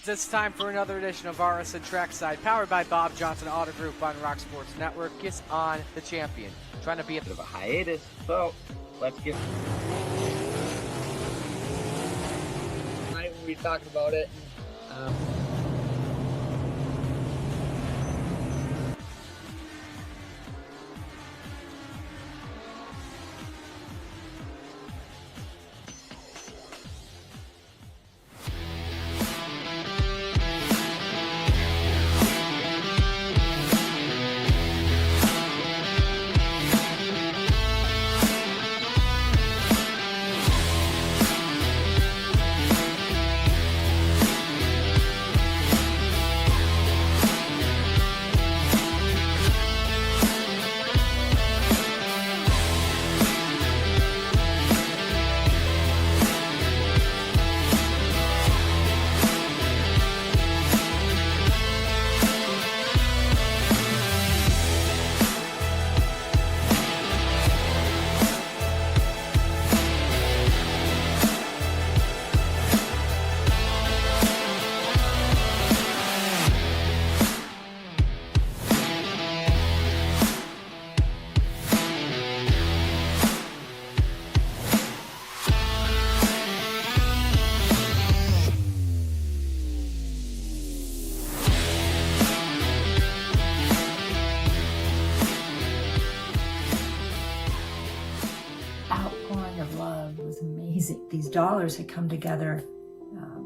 It's time for another edition of RSN Trackside, powered by Bob Johnson Auto Group on Rock Sports Network. Gets on the champion. Trying to be a bit of a hiatus, so let's get. Tonight we'll be talking about it. dollars had come together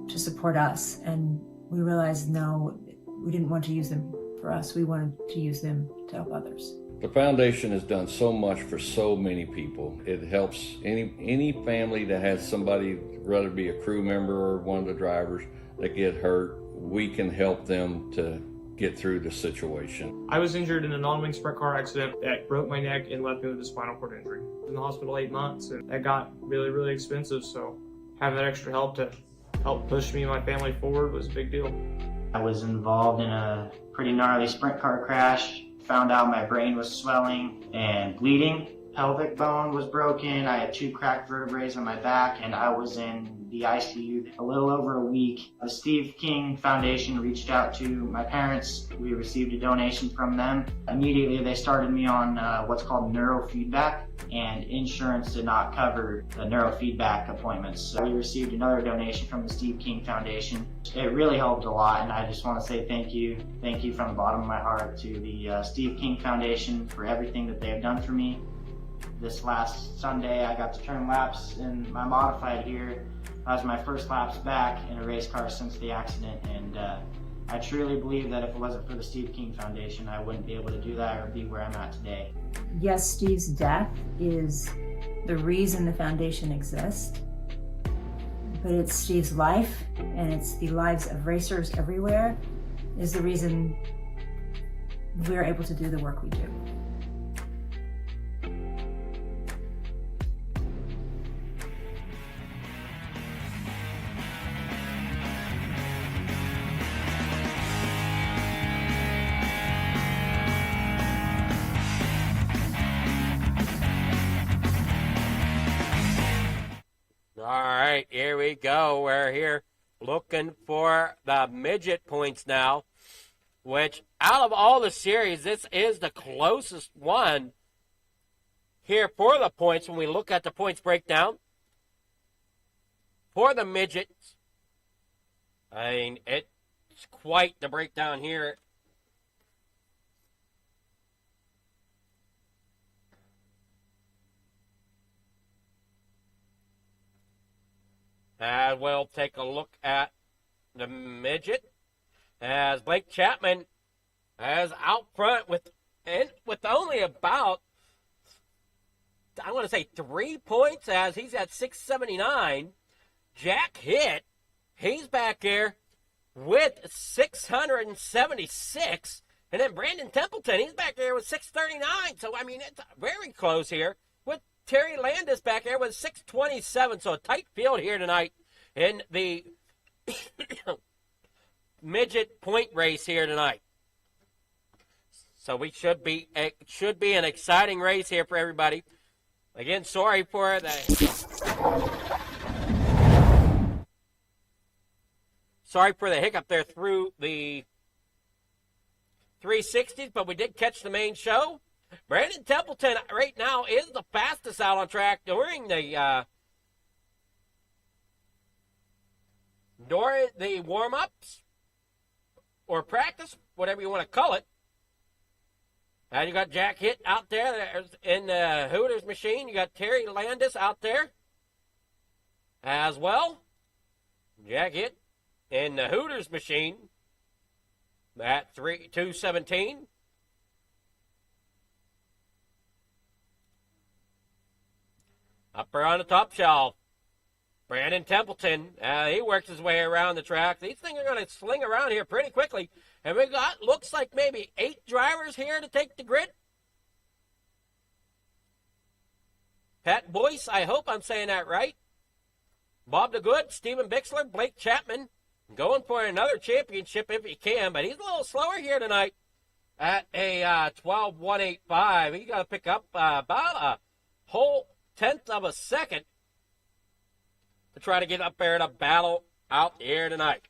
to support us, and we realized, no, we didn't want to use them for us. We wanted to use them to help others. The foundation has done so much for so many people. It helps any family that has somebody, whether it be a crew member or one of the drivers, that get hurt. We can help them to get through the situation. I was injured in a non-wing sprint car accident that broke my neck and left me with a spinal cord injury. I was in the hospital 8 months, and that got really, really expensive, so having that extra help to help push me and my family forward was a big deal. I was involved in a pretty gnarly sprint car crash. Found out my brain was swelling and bleeding. Pelvic bone was broken. I had 2 cracked vertebrae on my back, and I was in the ICU a little over a week. The Steve King Foundation reached out to my parents. We received a donation from them. Immediately they started me on what's called neurofeedback, and insurance did not cover the neurofeedback appointments. So we received another donation from the Steve King Foundation. It really helped a lot, and I just want to say thank you. Thank you from the bottom of my heart to the Steve King Foundation for everything that they have done for me. This last Sunday, I got to turn laps in my modified here. That was my first laps back in a race car since the accident, and I truly believe that if it wasn't for the Steve King Foundation, I wouldn't be able to do that or be where I'm at today. Yes, Steve's death is the reason the foundation exists, but it's Steve's life, and it's the lives of racers everywhere, is the reason we're able to do the work we do. All right, here we go. We're here looking for the midget points now, which out of all the series, this is the closest one here for the points when we look at the points breakdown for the midgets. I mean, it's quite the breakdown here. And we'll take a look at the midget as Blake Chapman is out front with only about, I want to say 3 points, as he's at 679. Jack Hitt, he's back there with 676. And then Brandon Templeton, he's back there with 639. So, I mean, it's very close here. Terry Landis back there with 627, so a tight field here tonight in the midget point race here tonight. So it should be an exciting race here for everybody. Again, sorry for the hiccup there through the 360s, but we did catch the main show. Brandon Templeton right now is the fastest out on track during the warm-ups or practice, whatever you want to call it. And you got Jack Hitt out there in the Hooters machine. You got Terry Landis out there as well. Jack Hitt in the Hooters machine at 217. Up there on the top shelf, Brandon Templeton. He works his way around the track. These things are going to sling around here pretty quickly. And we got, looks like maybe 8 drivers here to take the grid. Pat Boyce, I hope I'm saying that right. Bob DeGood, Stephen Bixler, Blake Chapman, going for another championship if he can. But he's a little slower here tonight at a 12.185. He got to pick up about a whole 1/10 of a second to try to get up there to battle out here tonight.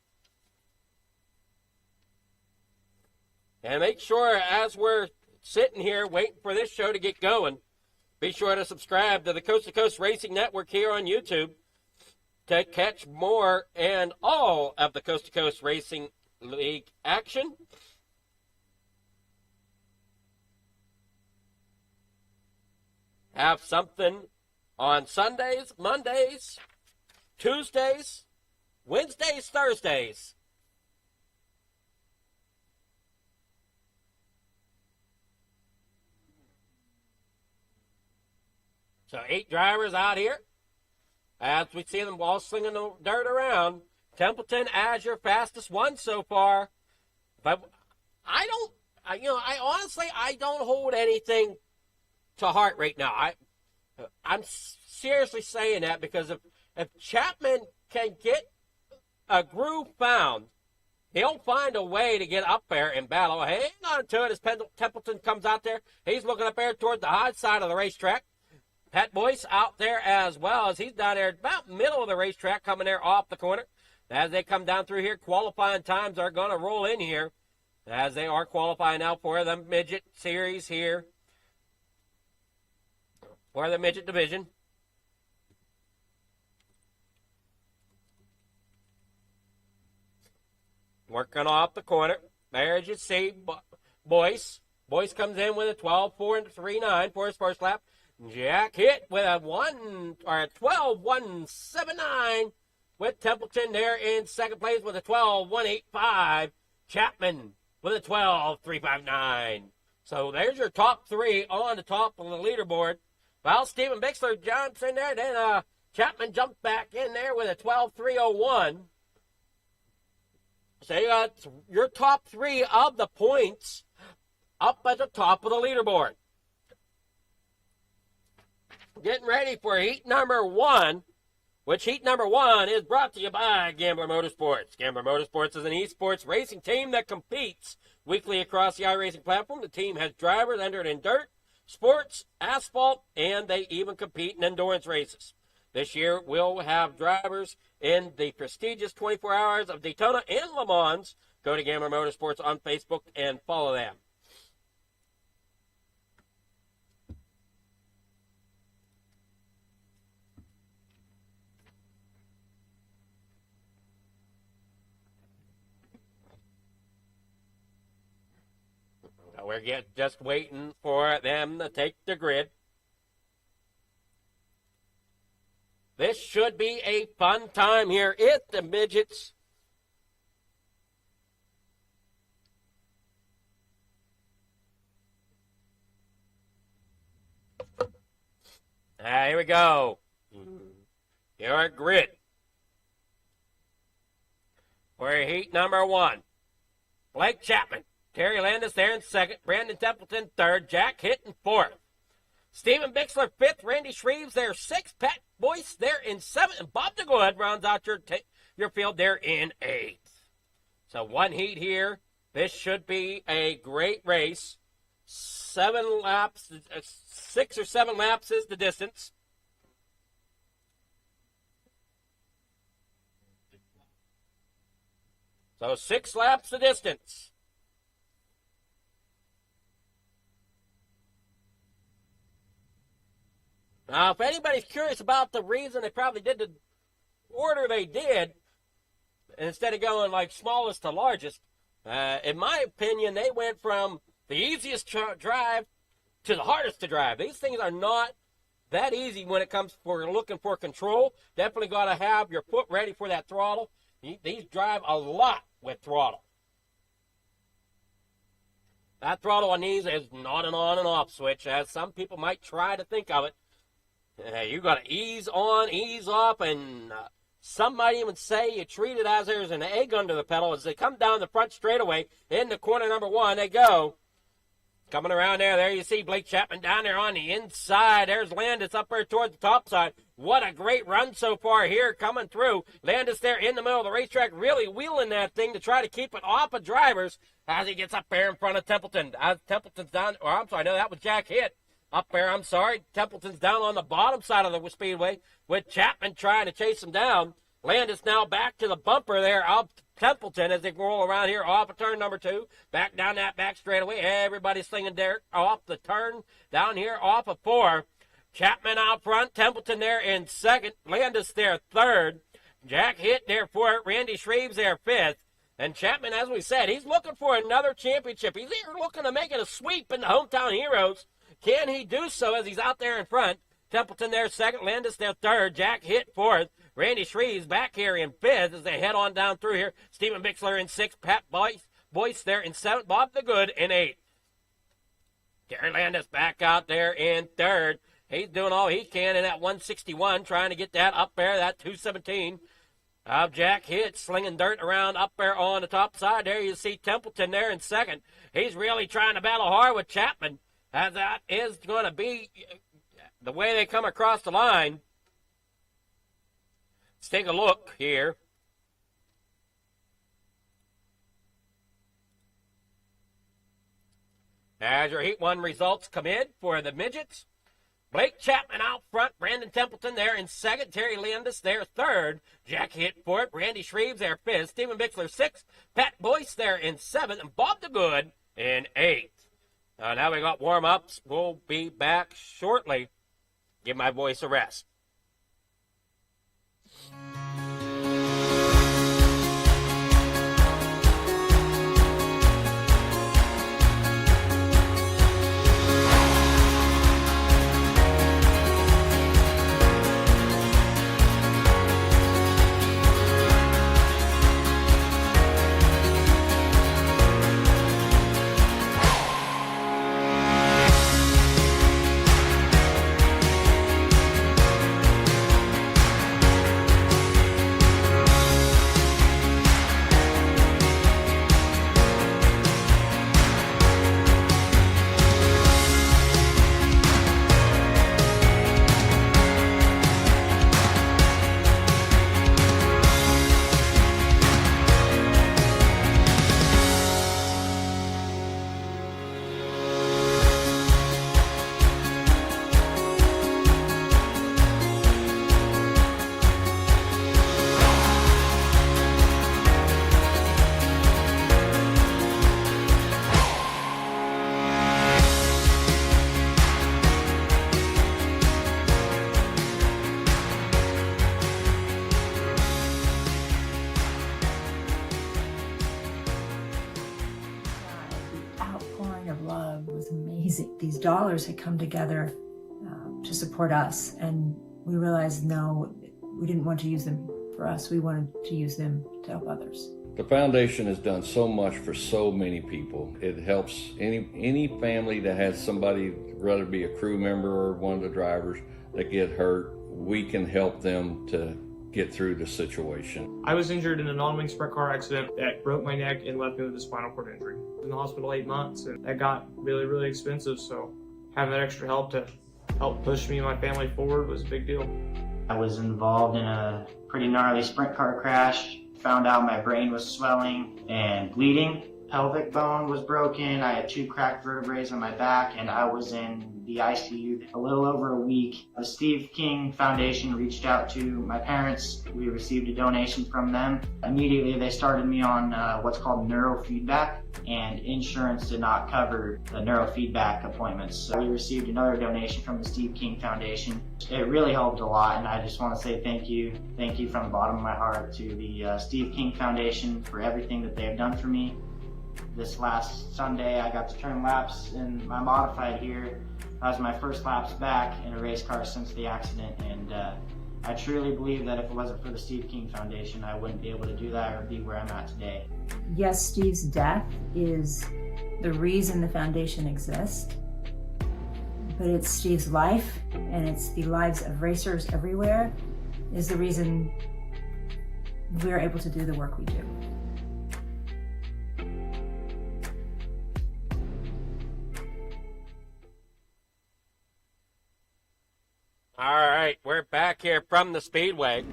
And make sure, as we're sitting here waiting for this show to get going, be sure to subscribe to the Coast to Coast Racing Network here on YouTube to catch more and all of the Coast to Coast Racing League action. Have something on Sundays, Mondays, Tuesdays, Wednesdays, Thursdays. So 8 drivers out here. As we see them all slinging the dirt around. Templeton as your fastest one so far. But I honestly don't hold anything to heart right now. I'm seriously saying that because if Chapman can get a groove found, he'll find a way to get up there and battle. Hang on to it as Templeton comes out there. He's looking up there toward the high side of the racetrack. Pat Boyce out there as well as he's down there about middle of the racetrack coming there off the corner. As they come down through here, qualifying times are going to roll in here as they are qualifying now for the midget series here, for the midget division. Working off the corner. There as you see, Boyce. Boyce comes in with a 12.439 for his first lap. Jack hit with a 12.179 with Templeton there in second place with a 12.185. Chapman with a 12.359. So there's your top 3 on the top of the leaderboard. Well, Stephen Bixler jumps in there. Then Chapman jumped back in there with a 12.301. So you got your top 3 of the points up at the top of the leaderboard. Getting ready for heat number 1, which heat number 1 is brought to you by Gambler Motorsports. Gambler Motorsports is an esports racing team that competes weekly across the iRacing platform. The team has drivers entered in dirt, sports, asphalt, and they even compete in endurance races. This year, we'll have drivers in the prestigious 24 Hours of Daytona and Le Mans. Go to Gambler Motorsports on Facebook and follow them. We're just waiting for them to take the grid. This should be a fun time here at the midgets. Here we go. Your grid. For heat number 1. Blake Chapman. Terry Landis there in second. Brandon Templeton third. Jack Hitton fourth. Stephen Bixler fifth. Randy Shreves there sixth. Pat Boyce there in seventh. And Bob DeGood rounds out your field there in eighth. So 1 heat here. This should be a great race. 7 laps, 6 or 7 laps is the distance. So 6 laps the distance. Now, if anybody's curious about the reason they probably did the order they did, instead of going like smallest to largest, in my opinion, they went from the easiest drive to the hardest to drive. These things are not that easy when it comes for looking for control. Definitely got to have your foot ready for that throttle. These drive a lot with throttle. That throttle on these is not an on and off switch, as some people might try to think of it. You got to ease on, ease off, and some might even say you treat it as there's an egg under the pedal. As they come down the front straightaway into corner number 1, they go. Coming around there you see Blake Chapman down there on the inside. There's Landis up there toward the top side. What a great run so far here coming through. Landis there in the middle of the racetrack, really wheeling that thing to try to keep it off of drivers as he gets up there in front of Templeton. As Templeton's down, or I'm sorry, no, that was Jack Hitt. Up there, I'm sorry. Templeton's down on the bottom side of the speedway with Chapman trying to chase him down. Landis now back to the bumper there of Templeton as they roll around here off of turn number 2. Back down that back straightaway. Everybody's slinging dirt off the turn down here off of 4. Chapman out front. Templeton there in second. Landis there third. Jack Hitt there fourth. Randy Shreves there fifth. And Chapman, as we said, he's looking for another championship. He's here looking to make it a sweep in the Hometown Heroes. Can he do so as he's out there in front? Templeton there second, Landis there third, Jack Hitt fourth, Randy Shreves back here in 5th as they head on down through here. Stephen Bixler in 6th. Pat Boyce there in 7th. Bob the Good in 8th. Gary Landis back out there in 3rd. He's doing all he can in that 161, trying to get that up there, that 217. Jack Hitch slinging dirt around up there on the top side. There you see Templeton there in 2nd. He's really trying to battle hard with Chapman, as that is going to be the way they come across the line. Let's take a look here. As your Heat 1 results come in for the midgets. Blake Chapman out front. Brandon Templeton there in 2nd. Terry Landis there 3rd. Jack Hitt 4th. Randy Shreves there 5th. Stephen Bixler 6th. Pat Boyce there in 7th. And Bob the Good in 8th. Now we got warm-ups. We'll be back shortly. Give my voice a rest. These dollars had come together to support us, and we realized no, we didn't want to use them for us. We wanted to use them to help others. The foundation has done so much for so many people. It helps any family that has somebody, whether it be a crew member or one of the drivers, that get hurt. We can help them to get through the situation. I was injured in a non-wing sprint car accident that broke my neck and left me with a spinal cord injury. I was in the hospital 8 months, and that got really, really expensive, so having that extra help to help push me and my family forward was a big deal. I was involved in a pretty gnarly sprint car crash. Found out my brain was swelling and bleeding. Pelvic bone was broken. I had 2 cracked vertebrae on my back, and I was in the ICU a little over a week. The Steve King Foundation reached out to my parents. We received a donation from them. Immediately they started me on what's called neurofeedback, and insurance did not cover the neurofeedback appointments. So we received another donation from the Steve King Foundation. It really helped a lot, and I just want to say thank you. Thank you from the bottom of my heart to the Steve King Foundation for everything that they have done for me. This last Sunday, I got to turn laps in my modified here. That was my first laps back in a race car since the accident, and I truly believe that if it wasn't for the Steve King Foundation, I wouldn't be able to do that or be where I'm at today. Yes, Steve's death is the reason the foundation exists, but it's Steve's life, and it's the lives of racers everywhere, is the reason we're able to do the work we do. All right, we're back here from the Speedway.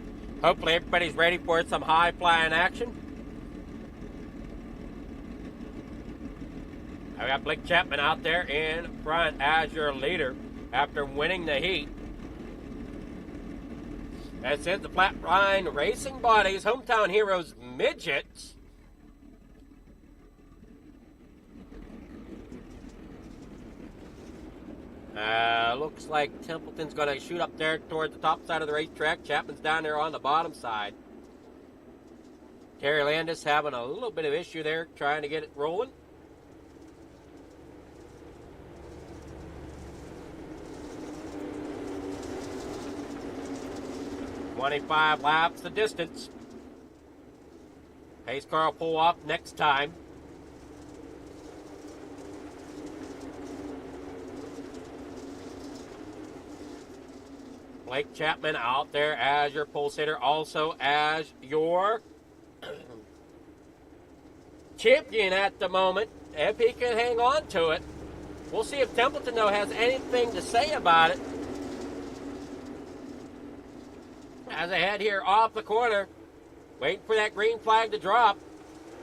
Hopefully everybody's ready for some high-flying action. I got Blake Chapman out there in front as your leader after winning the heat. This is the Flatline Racing Bodies Hometown Heroes Midgets. Looks like Templeton's going to shoot up there towards the top side of the racetrack. Chapman's down there on the bottom side. Terry Landis having a little bit of issue there trying to get it rolling. 25 laps the distance. Pace car will pull up next time. Blake Chapman out there as your pole sitter, also as your champion at the moment, if he can hang on to it. We'll see if Templeton, though, has anything to say about it. As they head here off the corner, waiting for that green flag to drop.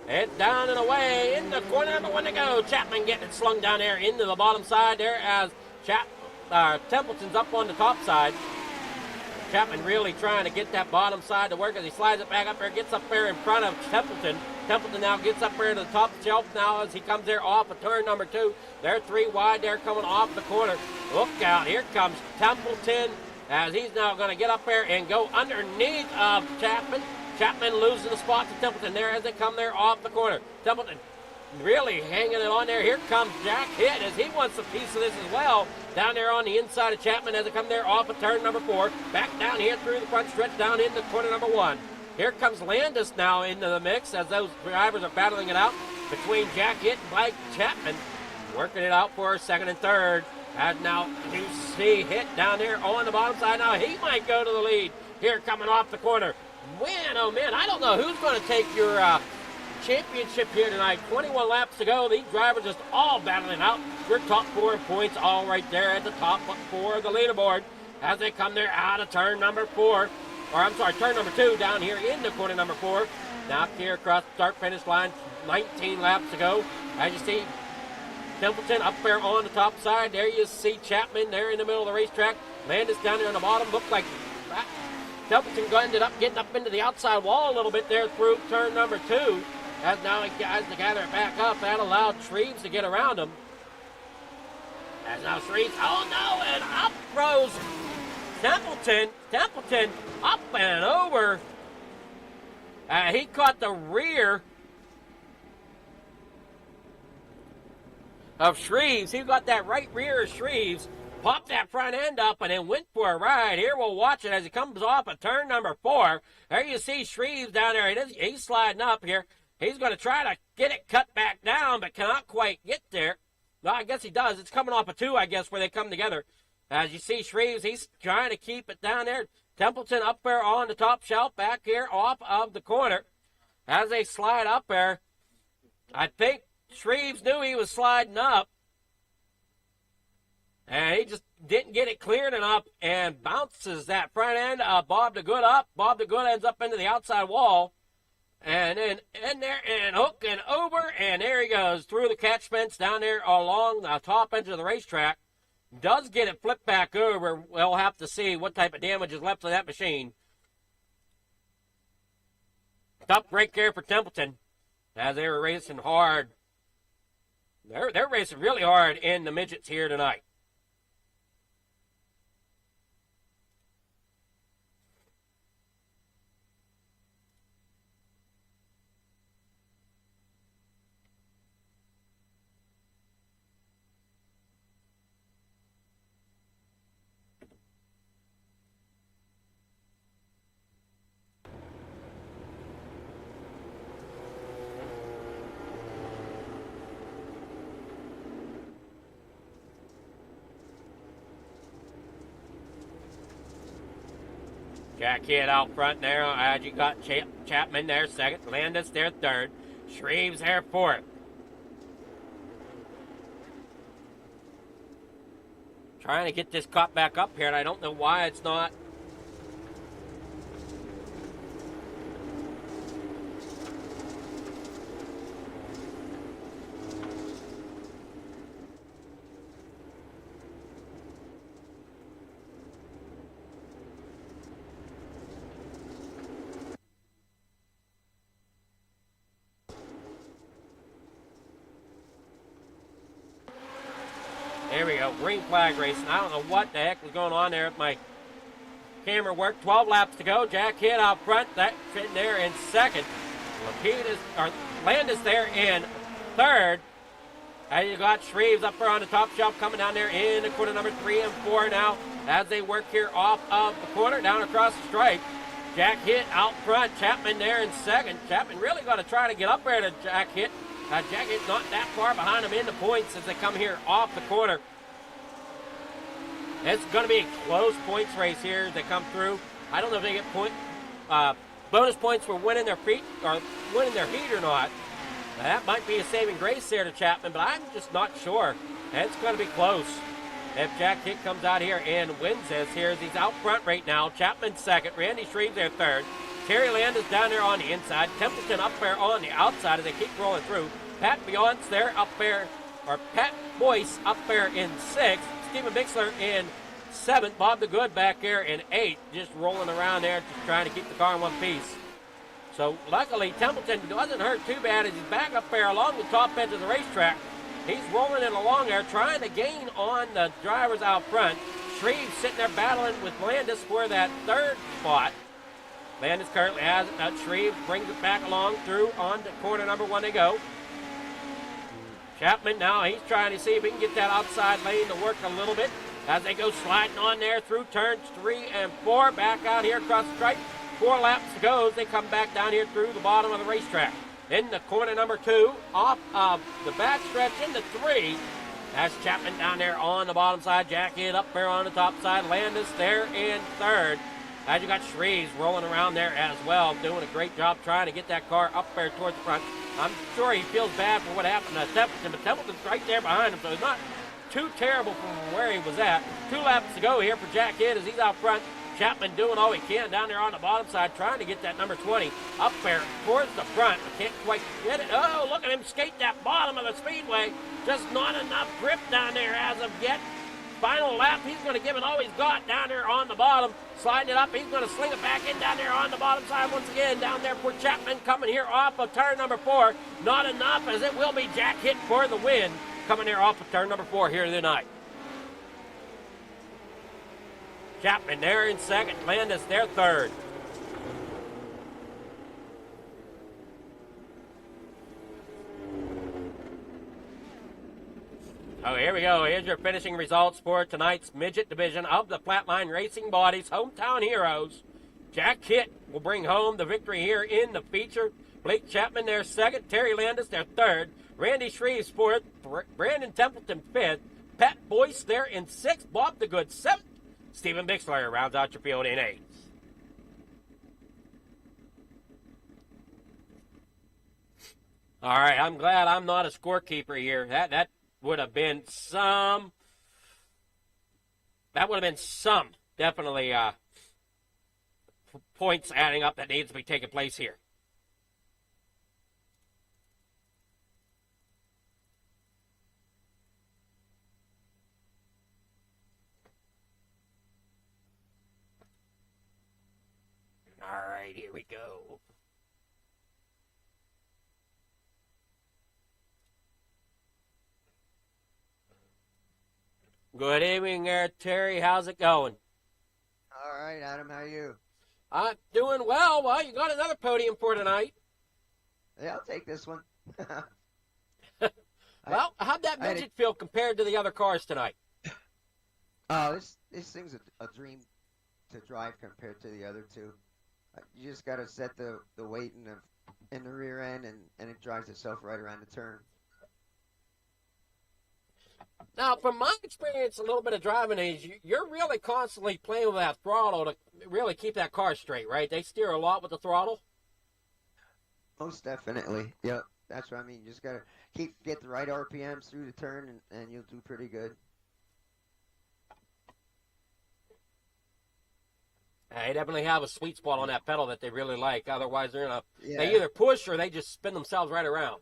And down and away, in the corner, number 1 to go. Chapman getting it slung down there into the bottom side there as Templeton's up on the top side. Chapman really trying to get that bottom side to work as he slides it back up there, gets up there in front of Templeton. Templeton now gets up there to the top shelf now as he comes there off of turn number 2. They're 3 wide there coming off the corner. Look out, here comes Templeton as he's now going to get up there and go underneath of Chapman. Chapman losing the spot to Templeton there as they come there off the corner. Templeton really hanging it on there. Here comes Jack Hitt as he wants a piece of this as well. Down there on the inside of Chapman as they come there off of turn number 4. Back down here through the front stretch down into corner number 1. Here comes Landis now into the mix as those drivers are battling it out between Jack Hitt and Blake Chapman. Working it out for second and third. And now you see Hitt down there on the bottom side. Now he might go to the lead. Here coming off the corner. Man, oh man, I don't know who's going to take your championship here tonight. 21 laps to go. These drivers just all battling out. Your top 4 points all right there at the top 4 of the leaderboard as they come there out of turn number 4. Or I'm sorry, turn number 2 down here into corner number 4. Now here across the start-finish line, 19 laps to go. As you see Templeton up there on the top side. There you see Chapman there in the middle of the racetrack. Landis down there on the bottom. Looked like Templeton ended up getting up into the outside wall a little bit there through turn number 2. As now he has to gather it back up. That allowed Shreves to get around him. As now Shreves, oh no, and up throws Templeton. Templeton up and over. He caught the rear of Shreves. He got that right rear of Shreves, popped that front end up, and then went for a ride. Here we'll watch it as he comes off of turn number 4. There you see Shreves down there. He's sliding up here. He's going to try to get it cut back down, but cannot quite get there. Well, I guess he does. It's coming off of 2, I guess, where they come together. As you see Shreves, he's trying to keep it down there. Templeton up there on the top shelf, back here off of the corner. As they slide up there, I think Shreves knew he was sliding up. And he just didn't get it cleared enough and bounces that front end of Bob the Good up. Bob the Good ends up into the outside wall. And then in there and hook and over, and there he goes through the catch fence down there along the top edge of the racetrack. Does get it flipped back over. We'll have to see what type of damage is left of that machine. Tough break there for Templeton as they were racing hard. They're racing really hard in the midgets here tonight. Jack Hitt out front there. As you got Chapman there second. Landis there third. Shreves there fourth. Trying to get this caught back up here, and I don't know why it's not. There we go, green flag racing. I don't know what the heck was going on there with my camera work. 12 laps to go. Jack Hitt out front. That sitting there in second. Landis there in third. And you got Shreves up there on the top shelf coming down there in the corner number 3 and 4 now as they work here off of the corner down across the stripe. Jack Hitt out front. Chapman there in second. Chapman really going to try to get up there to Jack Hitt. Jack Hitt not that far behind him in the points as they come here off the corner. It's going to be a close points race here as they come through. I don't know if they get bonus points for winning their heat or not. Now, that might be a saving grace there to Chapman, but I'm just not sure. It's going to be close. If Jack Hitt comes out here and wins this here, as he's out front right now. Chapman second, Randy Shreves there third. Terry Landis down there on the inside. Templeton up there on the outside as they keep rolling through. Pat Beyonce there up there, or Pat Boyce up there in sixth. Stephen Bixler in seventh. Bob the Good back there in eighth, just rolling around there, just trying to keep the car in one piece. So luckily Templeton doesn't hurt too bad as he's back up there along the top edge of the racetrack. He's rolling it along there, trying to gain on the drivers out front. Shreves sitting there battling with Landis for that third spot. Landis currently has it. Shreves brings it back along through on to corner number one they go. Chapman now, he's trying to see if he can get that outside lane to work a little bit as they go sliding on there through turns 3 and 4. Back out here across the stripe. 4 laps to go as they come back down here through the bottom of the racetrack. In the corner number 2, off of the back stretch into 3. That's Chapman down there on the bottom side. Jack Hitt up there on the top side. Landis there in third. As you got Shreves rolling around there as well, doing a great job trying to get that car up there towards the front. I'm sure he feels bad for what happened to Templeton, but Templeton's right there behind him, so it's not too terrible from where he was at. 2 laps to go here for Jack Hitt as he's out front. Chapman doing all he can down there on the bottom side, trying to get that number 20 up there towards the front. But can't quite get it. Oh, look at him skate that bottom of the speedway. Just not enough grip down there as of yet. Final lap, he's going to give it all he's got down there on the bottom. Sliding it up, he's going to sling it back in down there on the bottom side once again. Down there for Chapman coming here off of turn number 4. Not enough as it will be Jack Hitt for the win. Coming here off of turn number 4 here tonight. Chapman there in second. Landis there third. Oh, here we go. Here's your finishing results for tonight's midget division of the Flatline Racing Bodies Hometown Heroes. Jack Hitt will bring home the victory here in the feature. Blake Chapman there second. Terry Landis there third. Randy Shreves fourth. Brandon Templeton fifth. Pat Boyce there in sixth. Bob the Good seventh. Stephen Bixler rounds out your field in eighth. All right, I'm glad I'm not a scorekeeper here. That would have been some. That would have been some definitely points adding up that needs to be taking place here. All right, here we go. Good evening there, Terry. How's it going? All right, Adam, how are you? I'm doing well. Well, you got another podium for tonight. Yeah, I'll take this one. Well, how'd that midget feel compared to the other cars tonight? Oh, this thing's a dream to drive compared to the other two. You just got to set the weight in the rear end, and it drives itself right around the turn. Now, from my experience, a little bit of driving is you're really constantly playing with that throttle to really keep that car straight, right? They steer a lot with the throttle? Most definitely. Yep, that's what I mean. You just got to get the right RPMs through the turn, and you'll do pretty good. They definitely have a sweet spot on that pedal that they really like. Otherwise, they either push or they just spin themselves right around.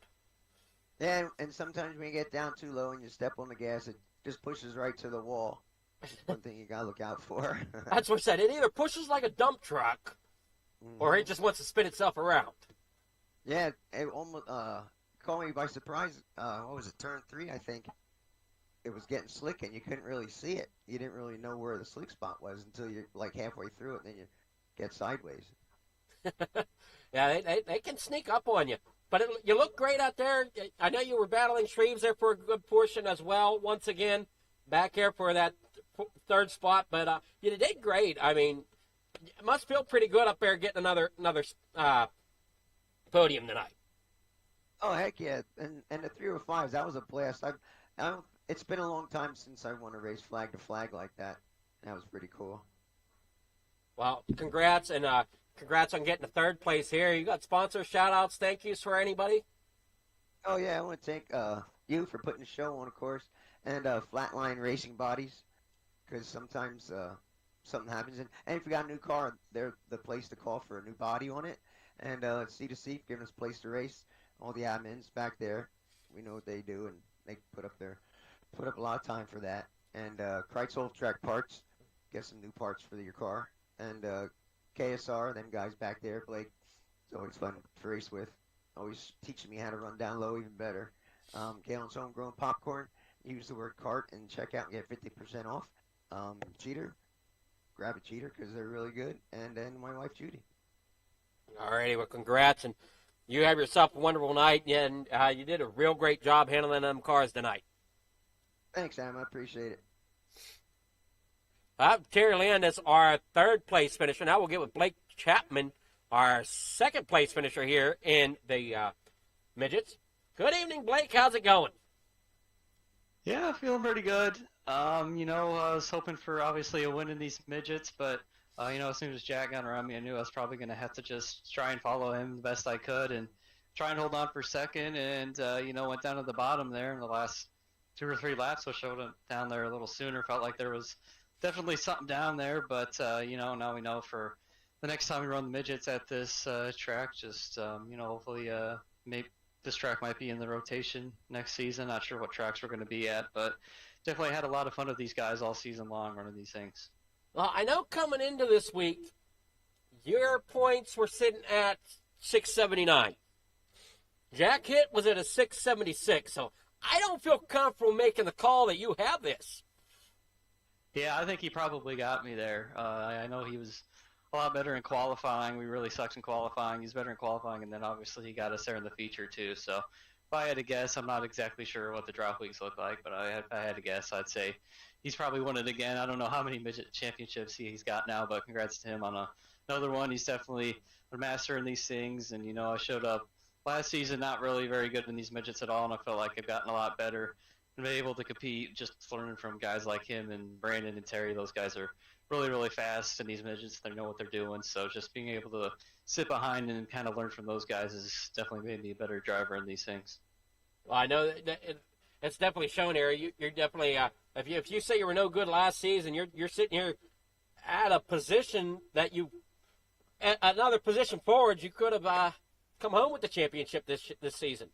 Yeah, and sometimes when you get down too low and you step on the gas, it just pushes right to the wall. That's one thing you got to look out for. That's what I said. It either pushes like a dump truck or it just wants to spin itself around. Yeah, it almost caught me by surprise. What was it, turn 3, I think? It was getting slick and you couldn't really see it. You didn't really know where the slick spot was until you're like halfway through it, and then you get sideways. Yeah, they can sneak up on you. But you look great out there. I know you were battling Shreves there for a good portion as well. Once again, back here for that third spot. But you did great. I mean, it must feel pretty good up there getting another podium tonight. Oh heck yeah! And the 305s, that was a blast. It's been a long time since I won a race flag to flag like that. That was pretty cool. Well, congrats, and congrats on getting the third place here. You got sponsor shout-outs, thank yous for anybody? Oh yeah, I want to thank you for putting the show on, of course, and Flatline Racing Bodies, because sometimes something happens. And if you got a new car, they're the place to call for a new body on it. And C2C giving us a place to race. All the admins back there, we know what they do, and they put up a lot of time for that. And Kreitz Track Parts, get some new parts for your car. And KSR, them guys back there, Blake, it's always fun to race with. Always teaching me how to run down low even better. Galen's Homegrown Popcorn, use the word cart and check out and get 50% off. Cheater, grab a Cheater because they're really good. And then my wife, Judy. All righty, well, congrats, and you have yourself a wonderful night, and you did a real great job handling them cars tonight. Thanks, Sam. I appreciate it. Terry Landis, our third place finisher. Now we'll get with Blake Chapman, our second place finisher here in the midgets. Good evening, Blake. How's it going? Yeah, feeling pretty good. I was hoping for obviously a win in these midgets, but as soon as Jack got around me, I knew I was probably going to have to just try and follow him the best I could and try and hold on for second. And went down to the bottom there in the last 2 or 3 laps, so showed him down there a little sooner. Felt like there was definitely something down there, but now we know for the next time we run the midgets at this track, just hopefully maybe this track might be in the rotation next season. Not sure what tracks we're going to be at, but definitely had a lot of fun with these guys all season long running these things. Well, I know coming into this week, your points were sitting at 679. Jack Hitt was at a 676, so I don't feel comfortable making the call that you have this. Yeah, I think he probably got me there. I know he was a lot better in qualifying. We really sucked in qualifying. He's better in qualifying, and then obviously he got us there in the feature too. So if I had to guess, I'm not exactly sure what the drop weeks look like, but if I had to guess, I'd say he's probably won it again. I don't know how many midget championships he's got now, but congrats to him on another one. He's definitely a master in these things, and I showed up last season not really very good in these midgets at all, and I felt like I've gotten a lot better and been able to compete just learning from guys like him and Brandon and Terry. Those guys are really, really fast in these midgets. They know what they're doing, so just being able to sit behind and kind of learn from those guys has definitely made me a better driver in these things. Well, I know that it's definitely shown here. You're definitely if you say you were no good last season, you're sitting here at a position that another position forward, you could have come home with the championship this season.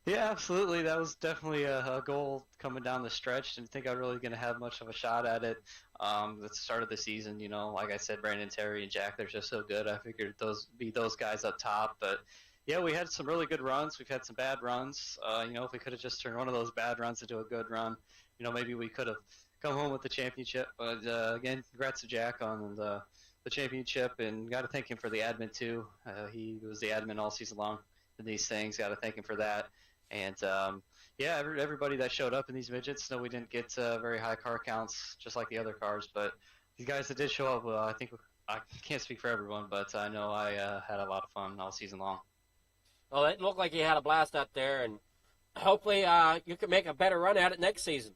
Yeah, absolutely. That was definitely a goal coming down the stretch. Didn't think I was really going to have much of a shot at it at the start of the season. Like I said, Brandon, Terry, and Jack, they're just so good. I figured those guys up top. But, yeah, we had some really good runs. We've had some bad runs. If we could have just turned one of those bad runs into a good run, maybe we could have come home with the championship. But, again, congrats to Jack on the championship. And got to thank him for the admin, too. He was the admin all season long in these things. Got to thank him for that. And, everybody that showed up in these midgets, we didn't get very high car counts just like the other cars, but these guys that did show up, I think I can't speak for everyone, but I know I had a lot of fun all season long. Well, it looked like you had a blast out there, and hopefully you can make a better run at it next season.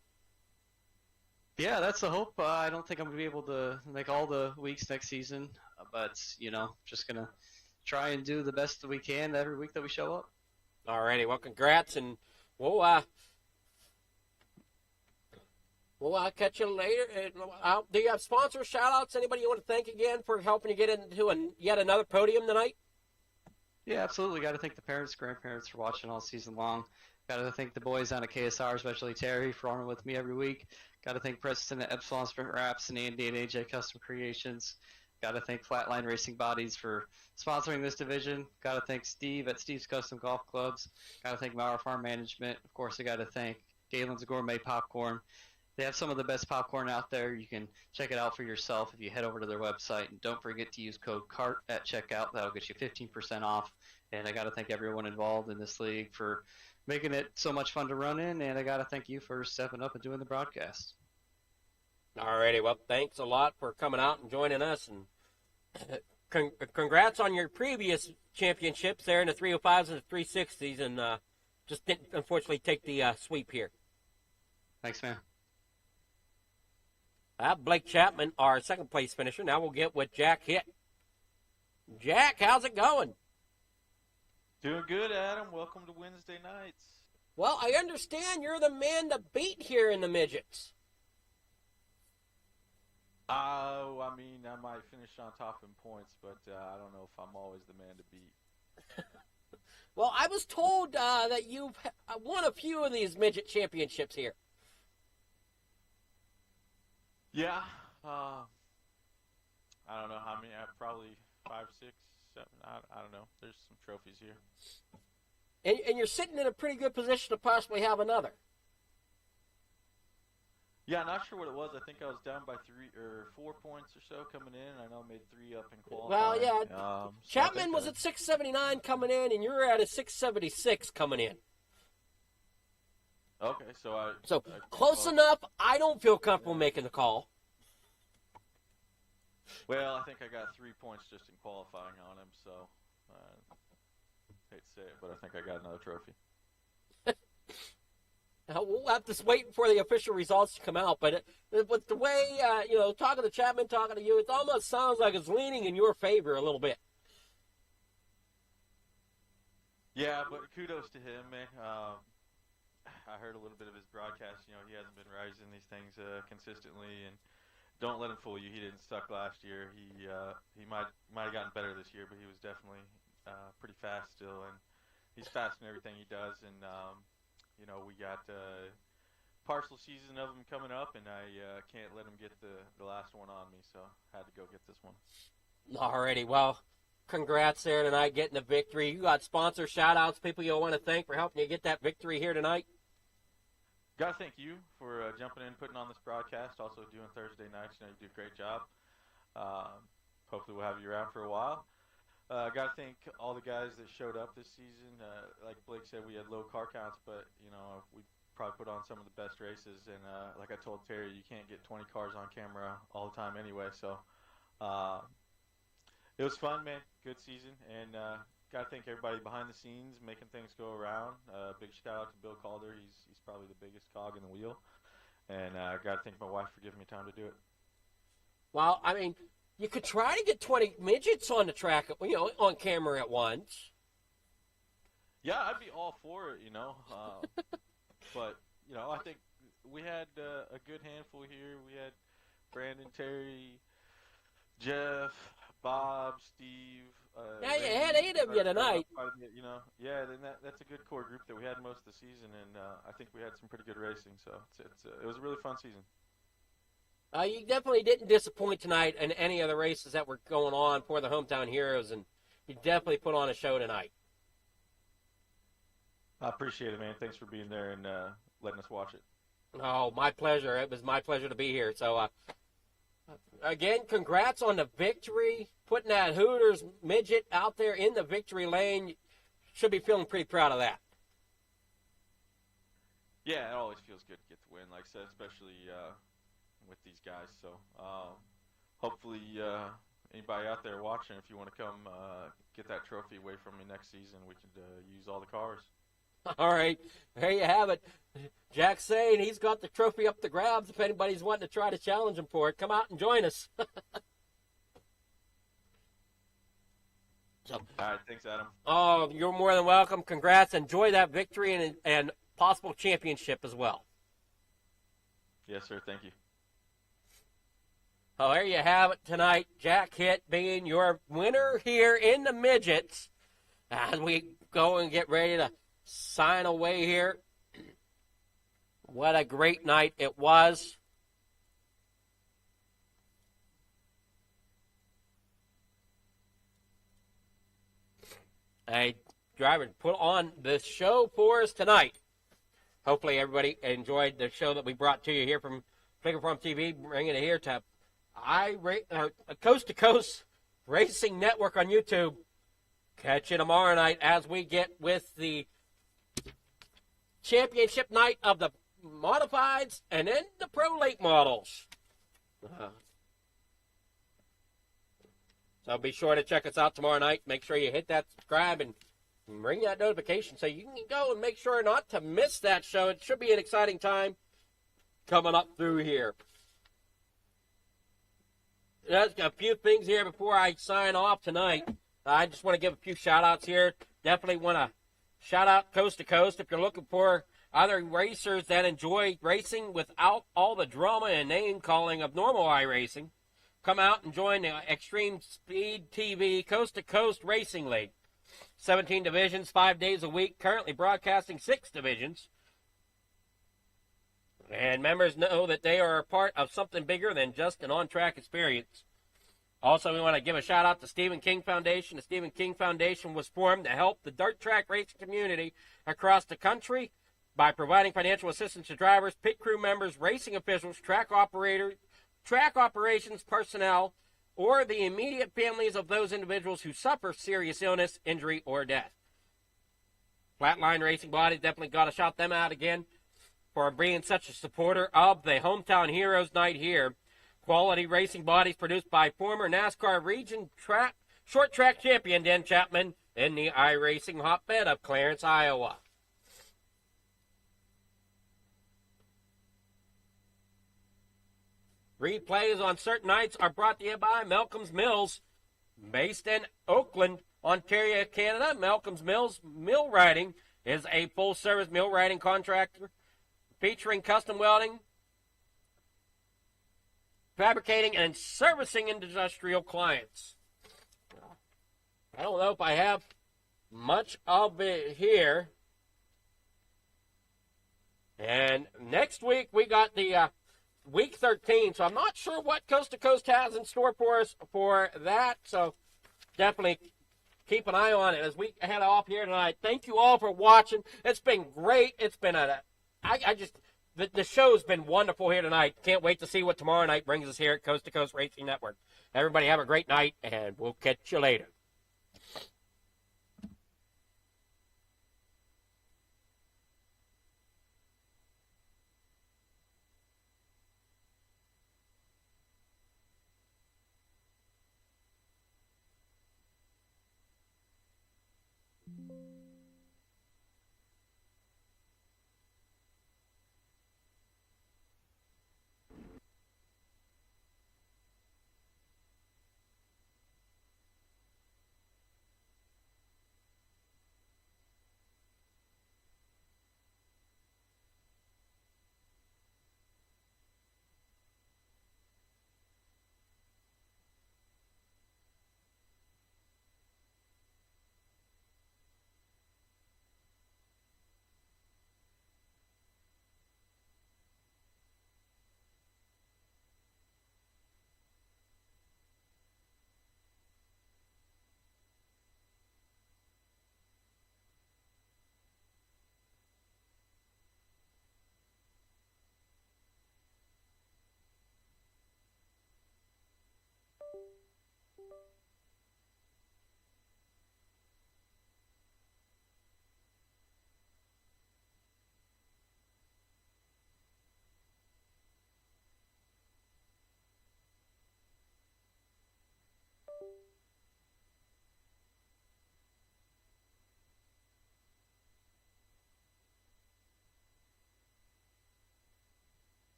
Yeah, that's the hope. I don't think I'm going to be able to make all the weeks next season, but, just going to try and do the best that we can every week that we show up. All righty, well, congrats, and we'll catch you later. Do you have sponsor shout-outs? Anybody you want to thank again for helping you get into yet another podium tonight? Yeah, absolutely. Got to thank the parents, grandparents for watching all season long. Got to thank the boys down at KSR, especially Terry, for running with me every week. Got to thank Preston at Epsilon Sprint Wraps and Andy at AJ Custom Creations. Got to thank Flatline Racing Bodies for sponsoring this division. Got to thank Steve at Steve's Custom Golf Clubs. Got to thank Mauer Farm Management. Of course, I got to thank Galen's Gourmet Popcorn. They have some of the best popcorn out there. You can check it out for yourself if you head over to their website. And don't forget to use code CART at checkout. That'll get you 15% off. And I got to thank everyone involved in this league for making it so much fun to run in. And I got to thank you for stepping up and doing the broadcast. All righty. Well, thanks a lot for coming out and joining us. And congrats on your previous championships there in the 305s and the 360s. And just didn't, unfortunately, take the sweep here. Thanks, man. Blake Chapman, our second place finisher. Now we'll get with Jack Hitt. Jack, how's it going? Doing good, Adam. Welcome to Wednesday nights. Well, I understand you're the man to beat here in the midgets. I mean, I might finish on top in points, but I don't know if I'm always the man to beat. Well, I was told that you've won a few of these midget championships here. Yeah. I don't know how many. Probably 5, 6, 7. I don't know. There's some trophies here. And you're sitting in a pretty good position to possibly have another. Yeah, I'm not sure what it was. I think I was down by 3 or 4 points or so coming in. I know I made 3 up in qualifying. Well, yeah. So Chapman was at 679 coming in, and you're at a 676 coming in. Okay, so close enough. I don't feel comfortable making the call. Well, I think I got 3 points just in qualifying on him, so hate to say it, but I think I got another trophy. Now, we'll have to wait for the official results to come out, but with the way, talking to Chapman, talking to you, it almost sounds like it's leaning in your favor a little bit. Yeah, but kudos to him, man. I heard a little bit of his broadcast. You know, he hasn't been rising these things consistently, and don't let him fool you. He didn't suck last year. He might have gotten better this year, but he was definitely pretty fast still, and he's fast in everything he does. And we got partial season of him coming up, and I can't let him get the last one on me, so had to go get this one. Alrighty, well, congrats there tonight, getting the victory. You got sponsor shout-outs, people you'll want to thank for helping you get that victory here tonight. Got to thank you for jumping in, putting on this broadcast, also doing Thursday nights. You do a great job. Hopefully we'll have you around for a while. Got to thank all the guys that showed up this season. Like Blake said, we had low car counts, but we probably put on some of the best races. And like I told Terry, you can't get 20 cars on camera all the time anyway. So it was fun, man. Good season, and got to thank everybody behind the scenes making things go around. Big shout out to Bill Calder. He's probably the biggest cog in the wheel. And got to thank my wife for giving me time to do it. Well, I mean, you could try to get 20 midgets on the track, on camera at once. Yeah, I'd be all for it, But, I think we had a good handful here. We had Brandon, Terry, Jeff, Bob, Steve. Yeah, you had 8 of you tonight. Yeah, then that's a good core group that we had most of the season, and I think we had some pretty good racing. So it was a really fun season. You definitely didn't disappoint tonight in any of the races that were going on for the Hometown Heroes, and you definitely put on a show tonight. I appreciate it, man. Thanks for being there and letting us watch it. Oh, my pleasure. It was my pleasure to be here. So, again, congrats on the victory. Putting that Hooters midget out there in the victory lane. Should be feeling pretty proud of that. Yeah, it always feels good to get the win, like I said, especially with these guys. So hopefully anybody out there watching, if you want to come get that trophy away from me next season, we could use all the cars. All right, there you have it. Jack's saying he's got the trophy up the grabs. If anybody's wanting to try to challenge him for it, come out and join us. All right, thanks, Adam. Oh, you're more than welcome. Congrats. Enjoy that victory and possible championship as well. Yes, sir. Thank you. Oh, there you have it tonight. Jack Hitt being your winner here in the midgets. As we go and get ready to sign away here. What a great night it was. A driver put on the show for us tonight. Hopefully everybody enjoyed the show that we brought to you here from Figure Farm TV, bringing it here to Coast to Coast Racing Network on YouTube. Catch you tomorrow night as we get with the championship night of the modifieds and then the pro late models. So be sure to check us out tomorrow night. Make sure you hit that subscribe and ring that notification so you can go and make sure not to miss that show. It should be an exciting time coming up through here. There's a few things here before I sign off tonight. I just want to give a few shout-outs here. Definitely want to shout out Coast to Coast. If you're looking for other racers that enjoy racing without all the drama and name-calling of normal iRacing, come out and join the Extreme Speed TV Coast to Coast Racing League. 17 divisions, 5 days a week, currently broadcasting 6 divisions. And members know that they are a part of something bigger than just an on-track experience. Also, we want to give a shout-out to Stephen King Foundation. The Stephen King Foundation was formed to help the dirt track racing community across the country by providing financial assistance to drivers, pit crew members, racing officials, track operators, track operations personnel, or the immediate families of those individuals who suffer serious illness, injury, or death. Flatline Racing Bodies, definitely got to shout them out again for being such a supporter of the Hometown Heroes Night here. Quality racing bodies produced by former NASCAR region short track champion Dan Chapman in the iRacing hotbed of Clarence, Iowa. Replays on certain nights are brought to you by Malcolm's Mills, based in Oakland, Ontario, Canada. Malcolm's Mills Mill Riding is a full-service mill riding contractor featuring custom welding, fabricating, and servicing industrial clients. I don't know if I have much of it here. And next week we got the week 13, so I'm not sure what Coast to Coast has in store for us for that. So definitely keep an eye on it as we head off here tonight. Thank you all for watching. It's been great. It's been the show's been wonderful here tonight. Can't wait to see what tomorrow night brings us here at Coast to Coast Racing Network. Everybody have a great night, and we'll catch you later.